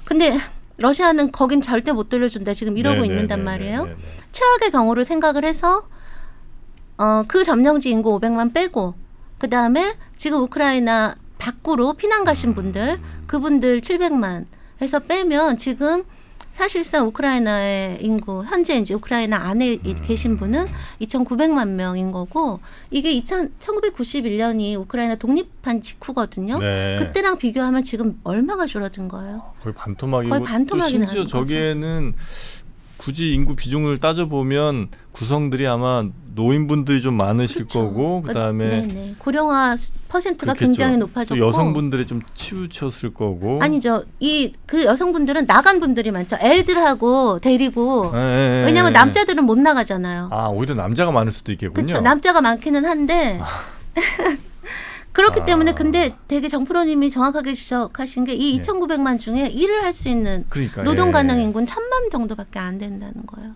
근데 러시아는 거긴 절대 못 돌려준다 지금 이러고 있는단 말이에요. 최악의 경우를 생각을 해서 그 점령지 인구 500만 빼고 그 다음에 지금 우크라이나 밖으로 피난 가신 분들 그분들 700만 해서 빼면 지금 사실상 우크라이나의 인구 현재 이제 우크라이나 안에 계신 분은 2,900만 명인 거고 이게 1991년이 우크라이나 독립한 직후거든요.
네.
그때랑 비교하면 지금 얼마가 줄어든 거예요?
거의 반토막이고
거의 반토막이
또 심지어
나는 거죠.
저기에는 굳이 인구 비중을 따져보면 구성들이 아마 노인분들이 좀 많으실
그렇죠.
거고 그다음에
고령화 퍼센트가
그렇겠죠.
굉장히
또
높아졌고
여성분들이 좀 치우쳤을 거고
아니죠. 그 여성분들은 나간 분들이 많죠. 애들하고 데리고
네.
왜냐하면 남자들은 못 나가잖아요.
아 오히려 남자가 많을 수도 있겠군요.
그렇죠. 남자가 많기는 한데 그렇기 때문에 근데 되게 정프로님이 정확하게 지적하신 게 이 2,900만 중에 일을 할 수 있는
그러니까,
노동 가능 인구는 1,000만 정도밖에 안 된다는 거예요.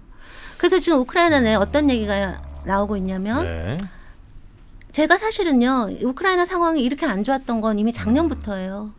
그래서 지금 우크라이나 내에 어떤 얘기가 나오고 있냐면
네.
제가 사실은요 우크라이나 상황이 이렇게 안 좋았던 건 이미 작년부터예요.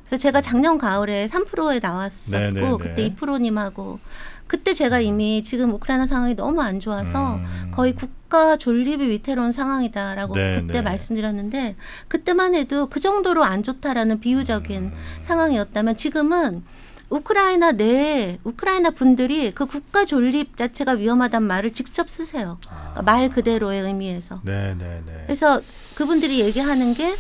그래서 제가 작년 가을에 3%에 나왔었고
네네네.
그때 2%님하고 그때 제가 이미 지금 우크라이나 상황이 너무 안 좋아서 거의 국가 존립이 위태로운 상황이다라고
네네.
그때 말씀드렸는데 그때만 해도 그 정도로 안 좋다라는 비유적인 상황이었다면 지금은 우크라이나 내에 우크라이나 분들이 그 국가 존립 자체가 위험하다는 말을 직접 쓰세요. 그러니까 말 그대로의 의미에서.
네네네.
그래서 그분들이 얘기하는 게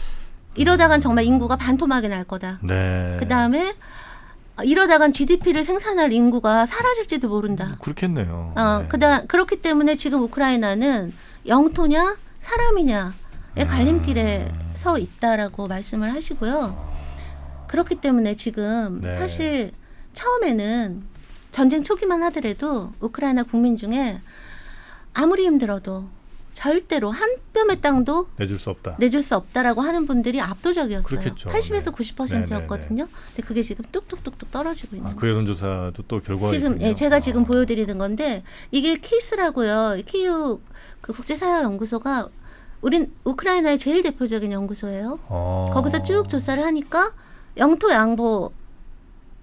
이러다간 정말 인구가 반토막이 날 거다.
네.
그다음에 이러다간 GDP를 생산할 인구가 사라질지도 모른다.
그렇겠네요.
그렇기 때문에 지금 우크라이나는 영토냐 사람이냐의 갈림길에 서 있다라고 말씀을 하시고요. 그렇기 때문에 지금
네.
사실 처음에는 전쟁 초기만 하더라도 우크라이나 국민 중에 아무리 힘들어도 절대로 한 뼘의 땅도
내줄 수 없다.
내줄 수 없다라고 하는 분들이 압도적이었어요.
그렇겠죠.
80에서
네.
90%였거든요. 근데 그게 지금 뚝뚝뚝뚝 떨어지고 있는 거예요.
그 여론조사도 또 결과가
지금
있군요.
제가 지금 보여드리는 건데 이게 키스라고요. 키우 그 국제사회연구소가 우린 우크라이나의 제일 대표적인 연구소예요. 거기서 쭉 조사를 하니까 영토 양보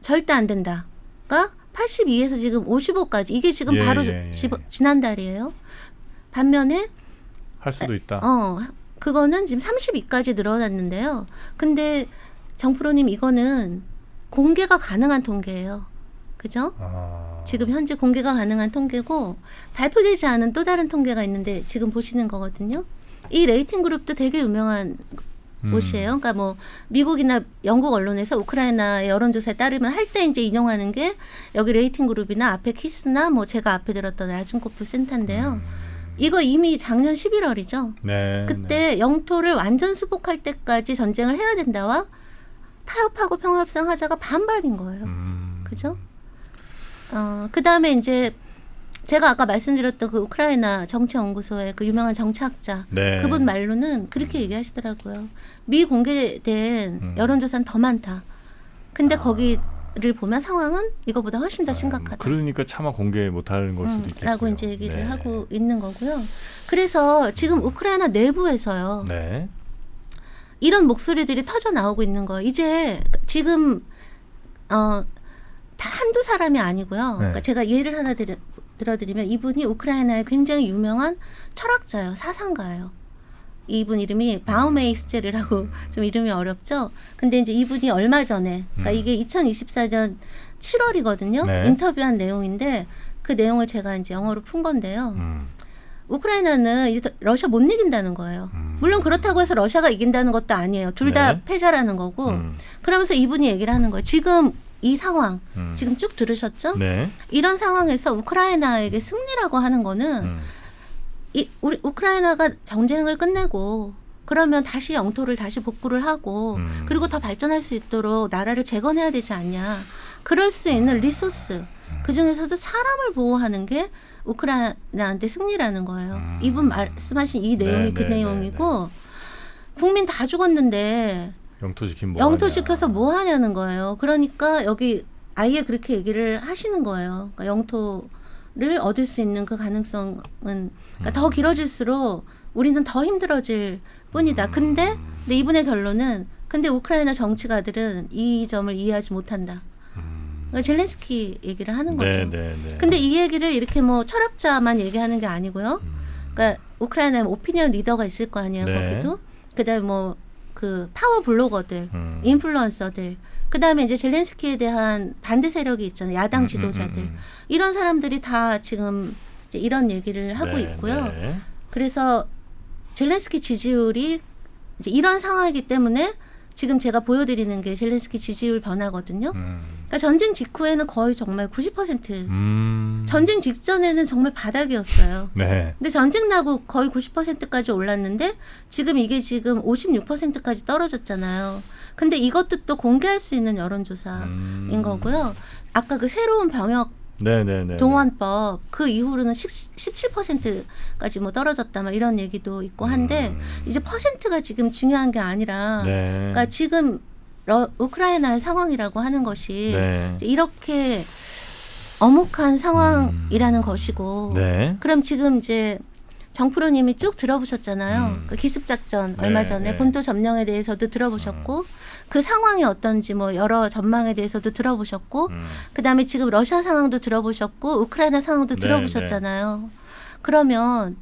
절대 안 된다가 82에서 지금 55까지 이게 지금
예,
바로
예, 예.
지난달이에요. 반면에
할 수도 있다.
그거는 지금 32까지 늘어났는데요. 근데 정프로님 이거는 공개가 가능한 통계예요. 그죠? 지금 현재 공개가 가능한 통계고 발표되지 않은 또 다른 통계가 있는데 지금 보시는 거거든요. 이 레이팅 그룹도 되게 유명한 곳이에요. 그러니까 뭐 미국이나 영국 언론에서 우크라이나 여론조사에 따르면 할 때 이제 인용하는 게 여기 레이팅 그룹이나 앞에 키스나 뭐 제가 앞에 들었던 라준코프 센터인데요. 이거 이미 작년 11월이죠.
네.
그때 영토를 완전 수복할 때까지 전쟁을 해야 된다와 타협하고 평화협상 하자가 반반인 거예요. 그죠? 그다음에 이제 제가 아까 말씀드렸던 그 우크라이나 정치연구소의 그 유명한 정치학자
네.
그분 말로는 그렇게 얘기하시더라고요. 미공개된 여론조사는 더 많다. 근데 거기를 보면 상황은 이거보다 훨씬 더 심각하다.
그러니까 차마 공개 못하는 걸 수도 있겠고요.
라고 이제 얘기를
네.
하고 있는 거고요. 그래서 지금 우크라이나 내부에서요.
네.
이런 목소리들이 터져 나오고 있는 거예요. 이제 지금 다 한두 사람이 아니고요.
네.
그러니까 제가 예를 하나 들어드리면 이분이 우크라이나의 굉장히 유명한 철학자예요. 사상가예요. 이분 이름이 바우메이스제르라고 좀 이름이 어렵죠. 근데 이제 이분이 얼마 전에 그러니까 이게 2024년 7월이거든요.
네.
인터뷰한 내용인데 그 내용을 제가 이제 영어로 푼 건데요. 우크라이나는 이제 러시아 못 이긴다는 거예요. 물론 그렇다고 해서 러시아가 이긴다는 것도 아니에요. 둘 다
네.
패자라는 거고. 그러면서 이분이 얘기를 하는 거예요. 지금 이 상황 지금 쭉 들으셨죠?
네.
이런 상황에서 우크라이나에게 승리라고 하는 거는 우리 우크라이나가 전쟁을 끝내고 그러면 다시 영토를 다시 복구를 하고 그리고 더 발전할 수 있도록 나라를 재건해야 되지 않냐. 그럴 수 있는 리소스 그중에서도 사람을 보호하는 게 우크라이나한테 승리라는 거예요. 이분 말씀하신 이 내용이 그 내용이고 국민 다 죽었는데
영토 지킨 뭐
영토
하냐.
지켜서 뭐 하냐는 거예요. 그러니까 여기 아예 그렇게 얘기를 하시는 거예요. 그러니까 영토를 얻을 수 있는 그 가능성은 그러니까 더 길어질수록 우리는 더 힘들어질 뿐이다. 근데 이분의 결론은 근데 우크라이나 정치가들은 이 점을 이해하지 못한다. 그러니까 젤렌스키 얘기를 하는 거죠.
네.
근데 이 얘기를 이렇게 뭐 철학자만 얘기하는 게 아니고요. 그러니까 우크라이나에 오피니언 리더가 있을 거 아니에요.
네.
거기도. 그다음에 뭐 그 파워 블로거들, 인플루언서들. 그다음에 이제 젤렌스키에 대한 반대 세력이 있잖아요. 야당 지도자들. 이런 사람들이 다 지금 이제 이런 얘기를 하고 있고요.
네.
그래서 젤렌스키 지지율이 이제 이런 상황이기 때문에 지금 제가 보여드리는 게 젤렌스키 지지율 변화거든요. 그러니까 전쟁 직후에는 거의 정말 90%, 전쟁 직전에는 정말 바닥이었어요.
네.
근데 전쟁 나고 거의 90%까지 올랐는데 지금 이게 지금 56%까지 떨어졌잖아요. 근데 이것도 또 공개할 수 있는 여론조사인 거고요. 아까 그 새로운 병역
네.
동원법 그 이후로는 17%까지 뭐 떨어졌다 막 이런 얘기도 있고 한데 이제 퍼센트가 지금 중요한 게 아니라
네.
그러니까 지금 우크라이나의 상황이라고 하는 것이
네.
이제 이렇게 엄혹한 상황이라는 것이고
네.
그럼 지금 이제 정프로님이 쭉 들어보셨잖아요. 그 기습작전
네,
얼마 전에
네.
본토 점령에 대해서도 들어보셨고 그 상황이 어떤지 뭐 여러 전망에 대해서도 들어보셨고 그다음에 지금 러시아 상황도 들어보셨고 우크라이나 상황도
네,
들어보셨잖아요. 그러면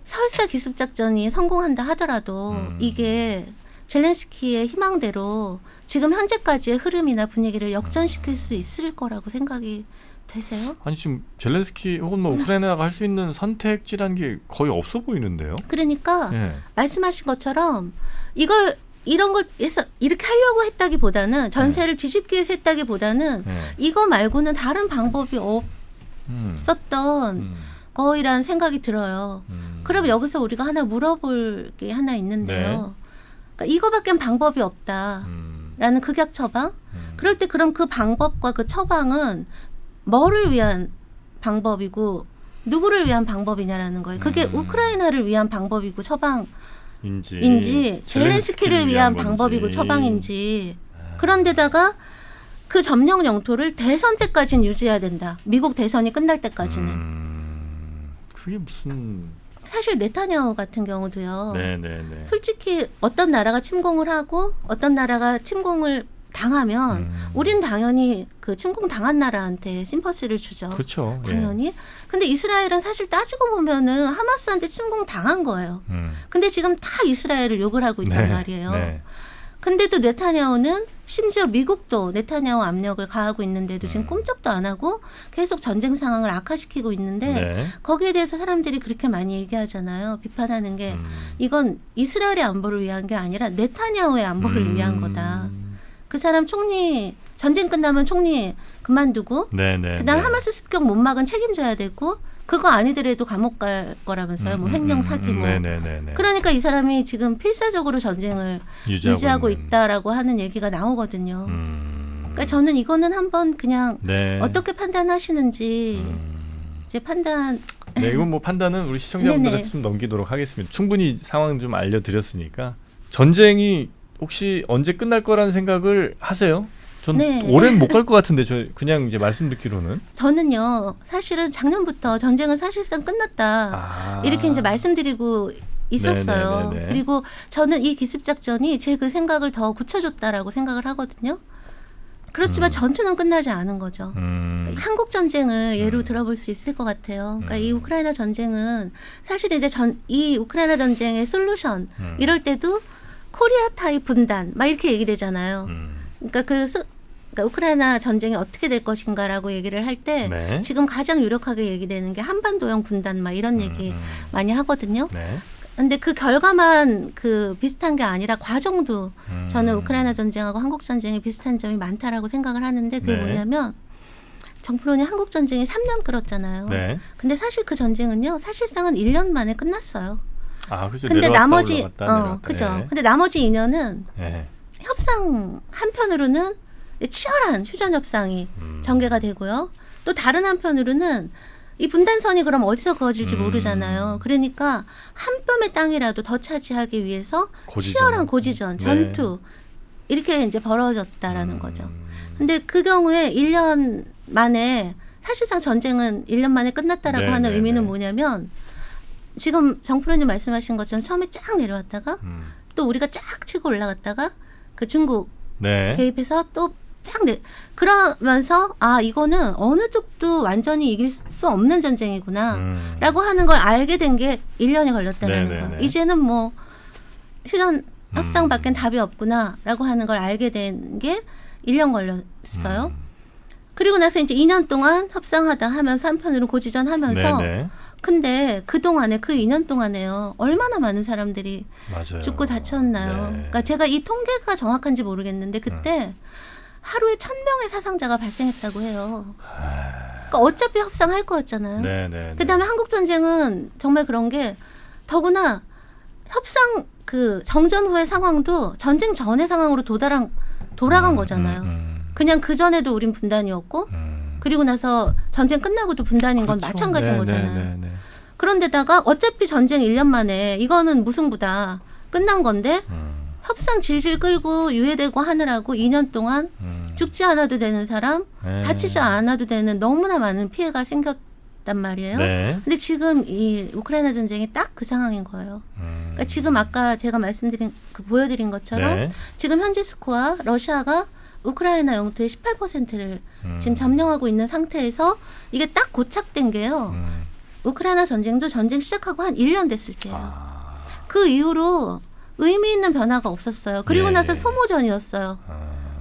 설사 기습작전이 성공한다 하더라도 이게 젤렌스키의 희망대로 지금 현재까지의 흐름이나 분위기를 역전시킬 수 있을 거라고 생각이 되세요?
아니 지금 젤렌스키 혹은 뭐 우크라이나가 할 수 있는 선택지라는 게 거의 없어 보이는데요.
그러니까
네.
말씀하신 것처럼 이런 걸 해서 이렇게 하려고 했다기보다는 전세를 뒤집기 위해서 했다기보다는
네.
이거 말고는 다른 방법이
음.
없었던 거이라는 생각이 들어요. 그럼 여기서 우리가 하나 물어볼 게 하나 있는데요. 그러니까 이거밖엔 방법이 없다라는 극약 처방. 그럴 때 그럼 그 방법과 그 처방은 뭐를 위한 방법이고 누구를 위한 방법이냐라는 거예요. 그게 우크라이나를 위한 방법이고 처방인지 젤렌스키를 위한 방법이고 처방인지 그런데다가 그 점령 영토를 대선 때까지는 유지해야 된다. 미국 대선이 끝날 때까지는.
그게 무슨
사실 네타냐후 같은 경우도요.
네네네.
솔직히 어떤 나라가 침공을 하고 어떤 나라가 침공을 당하면 우린 당연히 그 침공 당한 나라한테 심퍼시를 주죠.
그렇죠.
당연히. 예. 근데 이스라엘은 사실 따지고 보면은 하마스한테 침공 당한 거예요. 근데 지금 다 이스라엘을 욕을 하고 있단 말이에요.
네.
근데 또 네타냐후는 심지어 미국도 네타냐후 압력을 가하고 있는데도 지금 꼼짝도 안 하고 계속 전쟁 상황을 악화시키고 있는데
네.
거기에 대해서 사람들이 그렇게 많이 얘기하잖아요. 비판하는 게 이건 이스라엘의 안보를 위한 게 아니라 네타냐후의 안보를 위한 거다. 그 사람 총리 전쟁 끝나면 총리 그만두고
네네.
그다음 하마스 습격 못 막은 책임져야 되고 그거 아니더라도 감옥 갈 거라면서요. 뭐 횡령 사기 뭐.
네네네.
그러니까 이 사람이 지금 필사적으로 전쟁을 유지하고 있다라고 하는 얘기가 나오거든요. 그러니까 저는 이거는 한번 그냥
네.
어떻게 판단하시는지 이제 판단.
네, 이건 뭐 판단은 우리 시청자분들한테
네네.
좀 넘기도록 하겠습니다. 충분히 상황 좀 알려드렸으니까. 전쟁이 혹시 언제 끝날 거라는 생각을 하세요? 전
네.
올해는 못 갈 것 같은데 저 그냥 이제 말씀 듣기로는
저는요 사실은 작년부터 전쟁은 사실상 끝났다 이렇게 이제 말씀드리고 있었어요.
네네네네.
그리고 저는 이 기습작전이 제 그 생각을 더 굳혀줬다라고 생각을 하거든요. 그렇지만 전투는 끝나지 않은 거죠. 한국 전쟁을 예로 들어볼 수 있을 것 같아요. 그러니까 이 우크라이나 전쟁은 사실 이제 이 우크라이나 전쟁의 솔루션 이럴 때도 코리아 타입 분단 막 이렇게 얘기되잖아요. 그러니까 그러니까 우크라이나 전쟁이 어떻게 될 것인가라고 얘기를 할 때
네.
지금 가장 유력하게 얘기되는 게 한반도형 분단 막 이런 얘기 많이 하거든요.
네.
근데 그 결과만 그 비슷한 게 아니라 과정도 저는 우크라이나 전쟁하고 한국 전쟁이 비슷한 점이 많다라고 생각을 하는데 그게
네.
뭐냐면 정프로님 한국 전쟁이 3년 끌었잖아요.
네.
근데 사실 그 전쟁은요 사실상은 1년 만에 끝났어요.
아, 그렇죠.
근데
내려왔다
나머지
올라갔다 내려왔다.
그죠.
네.
근데 나머지 2년은
네.
협상 한편으로는 치열한 휴전 협상이 전개가 되고요. 또 다른 한편으로는 이 분단선이 그럼 어디서 그어질지 모르잖아요. 그러니까 한 뼘의 땅이라도 더 차지하기 위해서
고지전.
치열한 고지전,
네.
전투 이렇게 이제 벌어졌다라는 거죠. 근데 그 경우에 1년 만에 사실상 전쟁은 1년 만에 끝났다라고
네,
하는
네,
의미는
네.
뭐냐면 지금 정프로님 말씀하신 것처럼 처음에 쫙 내려왔다가 또 우리가 쫙 치고 올라갔다가 그 중국
네.
개입해서 또 쫙 그러면서 아 이거는 어느 쪽도 완전히 이길 수 없는 전쟁이구나 라고 하는 걸 알게 된 게 1년이 걸렸다는
네네네.
거예요. 이제는 뭐 휴전 협상밖엔 답이 없구나 라고 하는 걸 알게 된 게 1년 걸렸어요. 그리고 나서 이제 2년 동안 협상하다 하면서 한편으로는 고지전 하면서
네네.
근데 그동안에 그 2년 동안에요. 얼마나 많은 사람들이
맞아요.
죽고 다쳤나요?
네.
그러니까 제가 이 통계가 정확한지 모르겠는데 그때 하루에 1,000명의 사상자가 발생했다고 해요. 그러니까 어차피 협상할 거였잖아요.
네네.
그다음에 한국 전쟁은 정말 그런 게 더구나 협상 그 정전 후의 상황도 전쟁 전의 상황으로 돌아간 거잖아요. 그냥 그 전에도 우린 분단이었고 그리고 나서 전쟁 끝나고도 분단인 건
그렇죠.
마찬가지인
네,
거잖아요.
네, 네, 네.
그런데다가 어차피 전쟁 1년 만에 이거는 무승부다. 끝난 건데 협상 질질 끌고 유예되고 하느라고 2년 동안 죽지 않아도 되는 사람, 다치지 않아도 되는 너무나 많은 피해가 생겼단 말이에요.
네.
근데 지금 이 우크라이나 전쟁이 딱 그 상황인 거예요. 그러니까 지금 아까 제가 보여드린 것처럼
네.
지금 현재 스코어 러시아가 우크라이나 영토의 18%를 지금 점령하고 있는 상태에서 이게 딱 고착된 게요. 우크라이나 전쟁도 전쟁 시작하고 한 1년 됐을 때예요. 그 이후로 의미 있는 변화가 없었어요. 그리고
예,
나서
예.
소모전이었어요.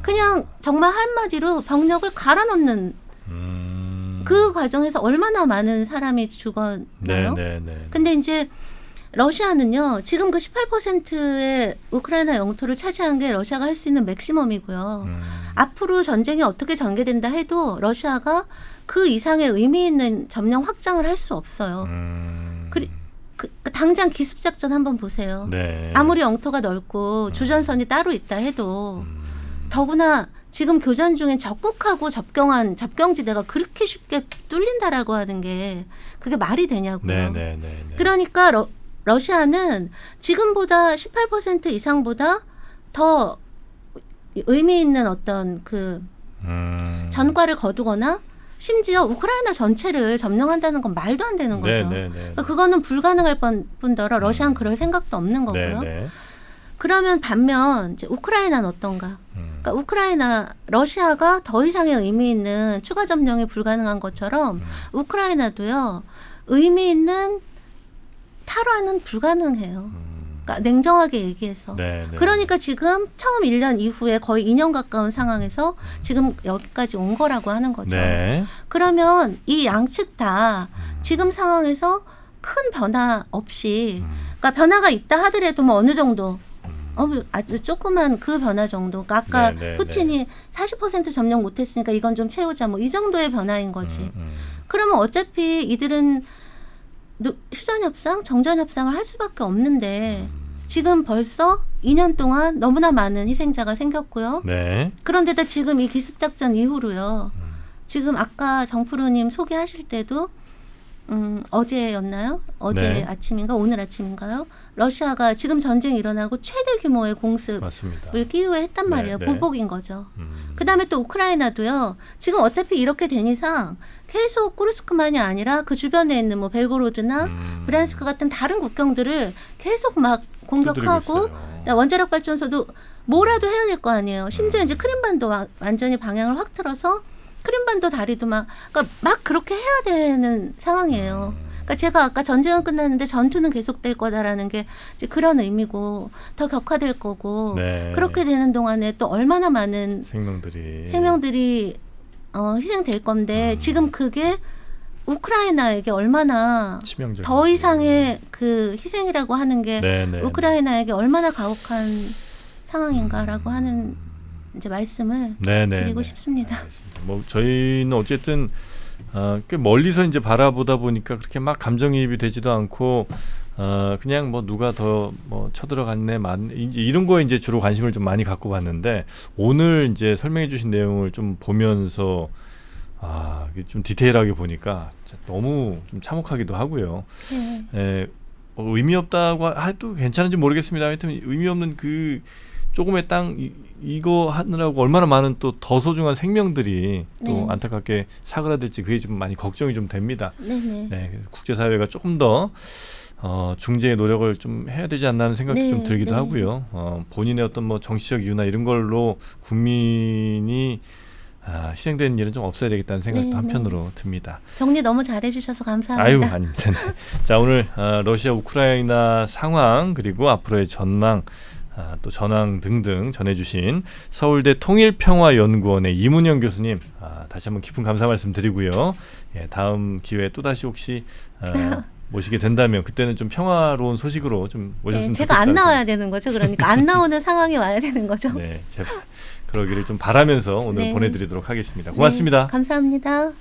그냥 정말 한마디로 병력을 갈아놓는 그 과정에서 얼마나 많은 사람이 죽었나요?
네.
근데 이제 러시아는요. 지금 그 18%의 우크라이나 영토를 차지한 게 러시아가 할 수 있는 맥시멈이고요. 앞으로 전쟁이 어떻게 전개된다 해도 러시아가 그 이상의 의미 있는 점령 확장을 할 수 없어요. 당장 기습작전 한번 보세요.
네.
아무리 영토가 넓고 주전선이 따로 있다 해도 더구나 지금 교전 중인 적국하고 접경지대가 그렇게 쉽게 뚫린다라고 하는 게 그게 말이 되냐고요.
네.
그러니까 러시아는 지금보다 18% 이상보다 더 의미 있는 어떤 그 전과를 거두거나 심지어 우크라이나 전체를 점령한다는 건 말도 안 되는 거죠. 그러니까 그거는 불가능할 뿐더러 러시아는 그럴 생각도 없는 거고요. 그러면 반면 이제 우크라이나는 어떤가? 그러니까 러시아가 더 이상의 의미 있는 추가 점령이 불가능한 것처럼 우크라이나도요. 의미 있는 탈환은 불가능해요. 그러니까 냉정하게 얘기해서. 그러니까 지금 처음 1년 이후에 거의 2년 가까운 상황에서 지금 여기까지 온 거라고 하는 거죠. 그러면 이 양측 다 지금 상황에서 큰 변화 없이 그러니까 변화가 있다 하더라도 뭐 어느 정도 아주 조그만 그 변화 정도. 그러니까 아까 푸틴이 40% 점령 못했으니까 이건 좀 채우자 뭐 이 정도의 변화인 거지. 그러면 어차피 이들은 휴전협상, 정전협상을 할 수밖에 없는데 지금 벌써 2년 동안 너무나 많은 희생자가 생겼고요. 그런데다 지금 이 기습작전 이후로요. 지금 아까 정프로님 소개하실 때도 어제였나요? 어제 아침인가 오늘 아침인가요? 러시아가 지금 전쟁이 일어나고 최대 규모의 공습을 기후에 했단 말이에요. 보복인 거죠. 그다음에 또 우크라이나도요. 지금 어차피 이렇게 된 이상 계속 쿠르스크만이 아니라 그 주변에 있는 뭐 벨고로드나 브란스크 같은 다른 국경들을 계속 막 공격하고 원자력 발전소도 뭐라도 해야 될 거 아니에요. 심지어 이제 크림반도 완전히 방향을 확 틀어서 크림반도 다리도 막 그렇게 해야 되는 상황이에요. 그러니까 제가 아까 전쟁은 끝났는데 전투는 계속될 거다라는 게 이제 그런 의미고 더 격화될 거고 그렇게 되는 동안에 또 얼마나 많은 생명들이 희생될 건데 지금 그게 우크라이나에게 얼마나 더 이상의 그 희생이라고 하는 게 우크라이나에게 얼마나 가혹한 상황인가라고 하는 이제 말씀을 드리고 싶습니다.
뭐 저희는 어쨌든 꽤 멀리서 이제 바라보다 보니까 그렇게 막 감정이입이 되지도 않고 그냥 뭐 누가 더 뭐 쳐들어갔네 이제 이런 거에 이제 주로 관심을 좀 많이 갖고 봤는데 오늘 이제 설명해주신 내용을 좀 보면서 좀 디테일하게 보니까 너무 좀 참혹하기도 하고요. 의미 없다고 해도 괜찮은지 모르겠습니다. 하여튼 의미 없는 그 조금의 땅 이거 하느라고 얼마나 많은 또 더 소중한 생명들이 또 안타깝게 사그라들지 그게 좀 많이 걱정이 좀 됩니다. 국제사회가 조금 더 중재의 노력을 좀 해야 되지 않나 하는 생각도 좀 들기도 하고요. 본인의 어떤 뭐 정치적 이유나 이런 걸로 국민이 희생되는 일은 좀 없어야 되겠다는 생각도 한편으로 듭니다.
정리 너무 잘해주셔서 감사합니다.
아닙니다. 자, 오늘 러시아 우크라이나 상황 그리고 앞으로의 전망 또 전황 등등 전해주신 서울대 통일평화연구원의 이문영 교수님 다시 한번 깊은 감사 말씀드리고요. 다음 기회에 또다시 혹시 모시게 된다면 그때는 좀 평화로운 소식으로 좀 모셨으면 좋겠다.
제가 안 나와야 되는 거죠. 그러니까 안 나오는 상황이 와야 되는 거죠.
제가 그러기를 좀 바라면서 오늘 보내드리도록 하겠습니다. 고맙습니다.
감사합니다.